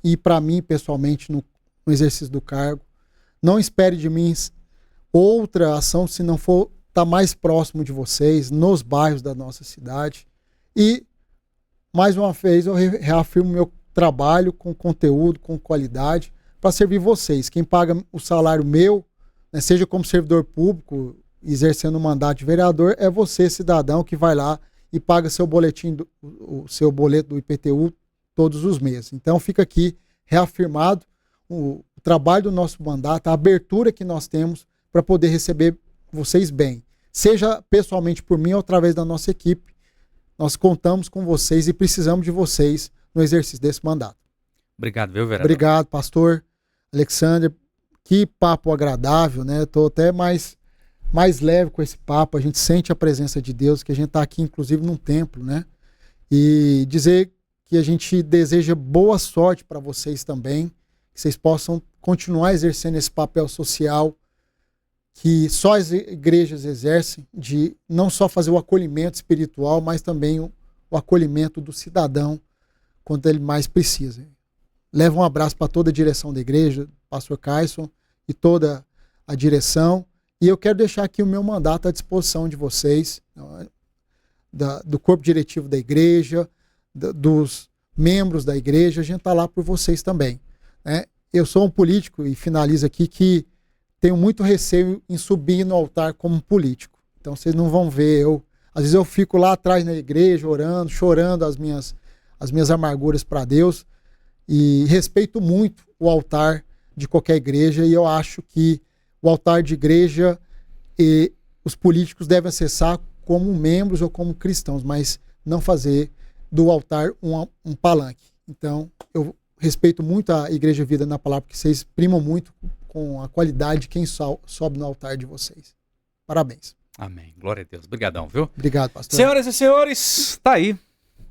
e para mim pessoalmente no exercício do cargo. Não espere de mim outra ação se não for estar mais próximo de vocês, nos bairros da nossa cidade. E, mais uma vez, eu reafirmo meu trabalho com conteúdo, com qualidade, para servir vocês. Quem paga o salário meu, né, seja como servidor público, exercendo o mandato de vereador, é você, cidadão, que vai lá e paga seu boletim, o seu boleto do IPTU todos os meses. Então fica aqui reafirmado o trabalho do nosso mandato, a abertura que nós temos para poder receber vocês bem. Seja pessoalmente por mim ou através da nossa equipe, nós contamos com vocês e precisamos de vocês no exercício desse mandato. Obrigado, viu, vereador? Obrigado, pastor Alexander. Que papo agradável, né? Estou até mais leve com esse papo. A gente sente a presença de Deus, que a gente está aqui, inclusive, num templo, né? E dizer que a gente deseja boa sorte para vocês também, que vocês possam continuar exercendo esse papel social que só as igrejas exercem, de não só fazer o acolhimento espiritual, mas também o acolhimento do cidadão quando ele mais precisa. Leva um abraço para toda a direção da igreja, pastor Caisson e toda a direção. E eu quero deixar aqui o meu mandato à disposição de vocês, do corpo diretivo da igreja, dos membros da igreja. A gente está lá por vocês também, né? Eu sou um político, e finalizo aqui, que tenho muito receio em subir no altar como político. Então vocês não vão ver eu. Às vezes eu fico lá atrás na igreja orando, chorando as minhas amarguras para Deus, e respeito muito o altar de qualquer igreja, e eu acho que o altar de igreja e os políticos devem acessar como membros ou como cristãos, mas não fazer do altar um palanque. Então eu respeito muito a Igreja Vida na Palavra, porque vocês primam muito com a qualidade de quem sobe no altar de vocês. Parabéns. Amém. Glória a Deus. Obrigadão, viu? Obrigado, pastor. Senhoras e senhores, tá aí.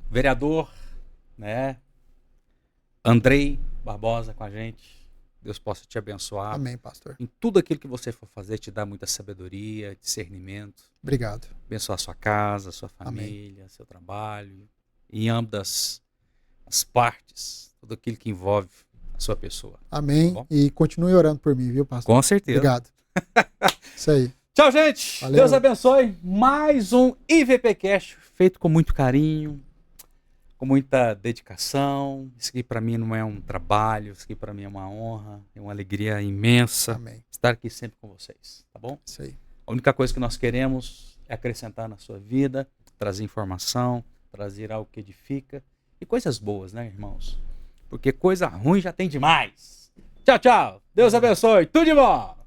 Vereador, né? Andrei Barbosa com a gente. Deus possa te abençoar. Amém, pastor. Em tudo aquilo que você for fazer, te dar muita sabedoria, discernimento. Obrigado. Abençoar sua casa, sua família, seu trabalho. Em ambas as partes, tudo aquilo que envolve a sua pessoa. Amém. Tá bom? E continue orando por mim, viu, pastor? Com certeza. Obrigado. Isso aí. Tchau, gente. Valeu. Deus abençoe. Mais um IVPcast feito com muito carinho, com muita dedicação. Isso aqui para mim não é um trabalho, isso aqui para mim é uma honra, é uma alegria imensa. Amém. Estar aqui sempre com vocês, tá bom? Isso aí. A única coisa que nós queremos é acrescentar na sua vida, trazer informação, trazer algo que edifica e coisas boas, né, irmãos? Porque coisa ruim já tem demais. Tchau, tchau. Deus abençoe. Tudo de bom.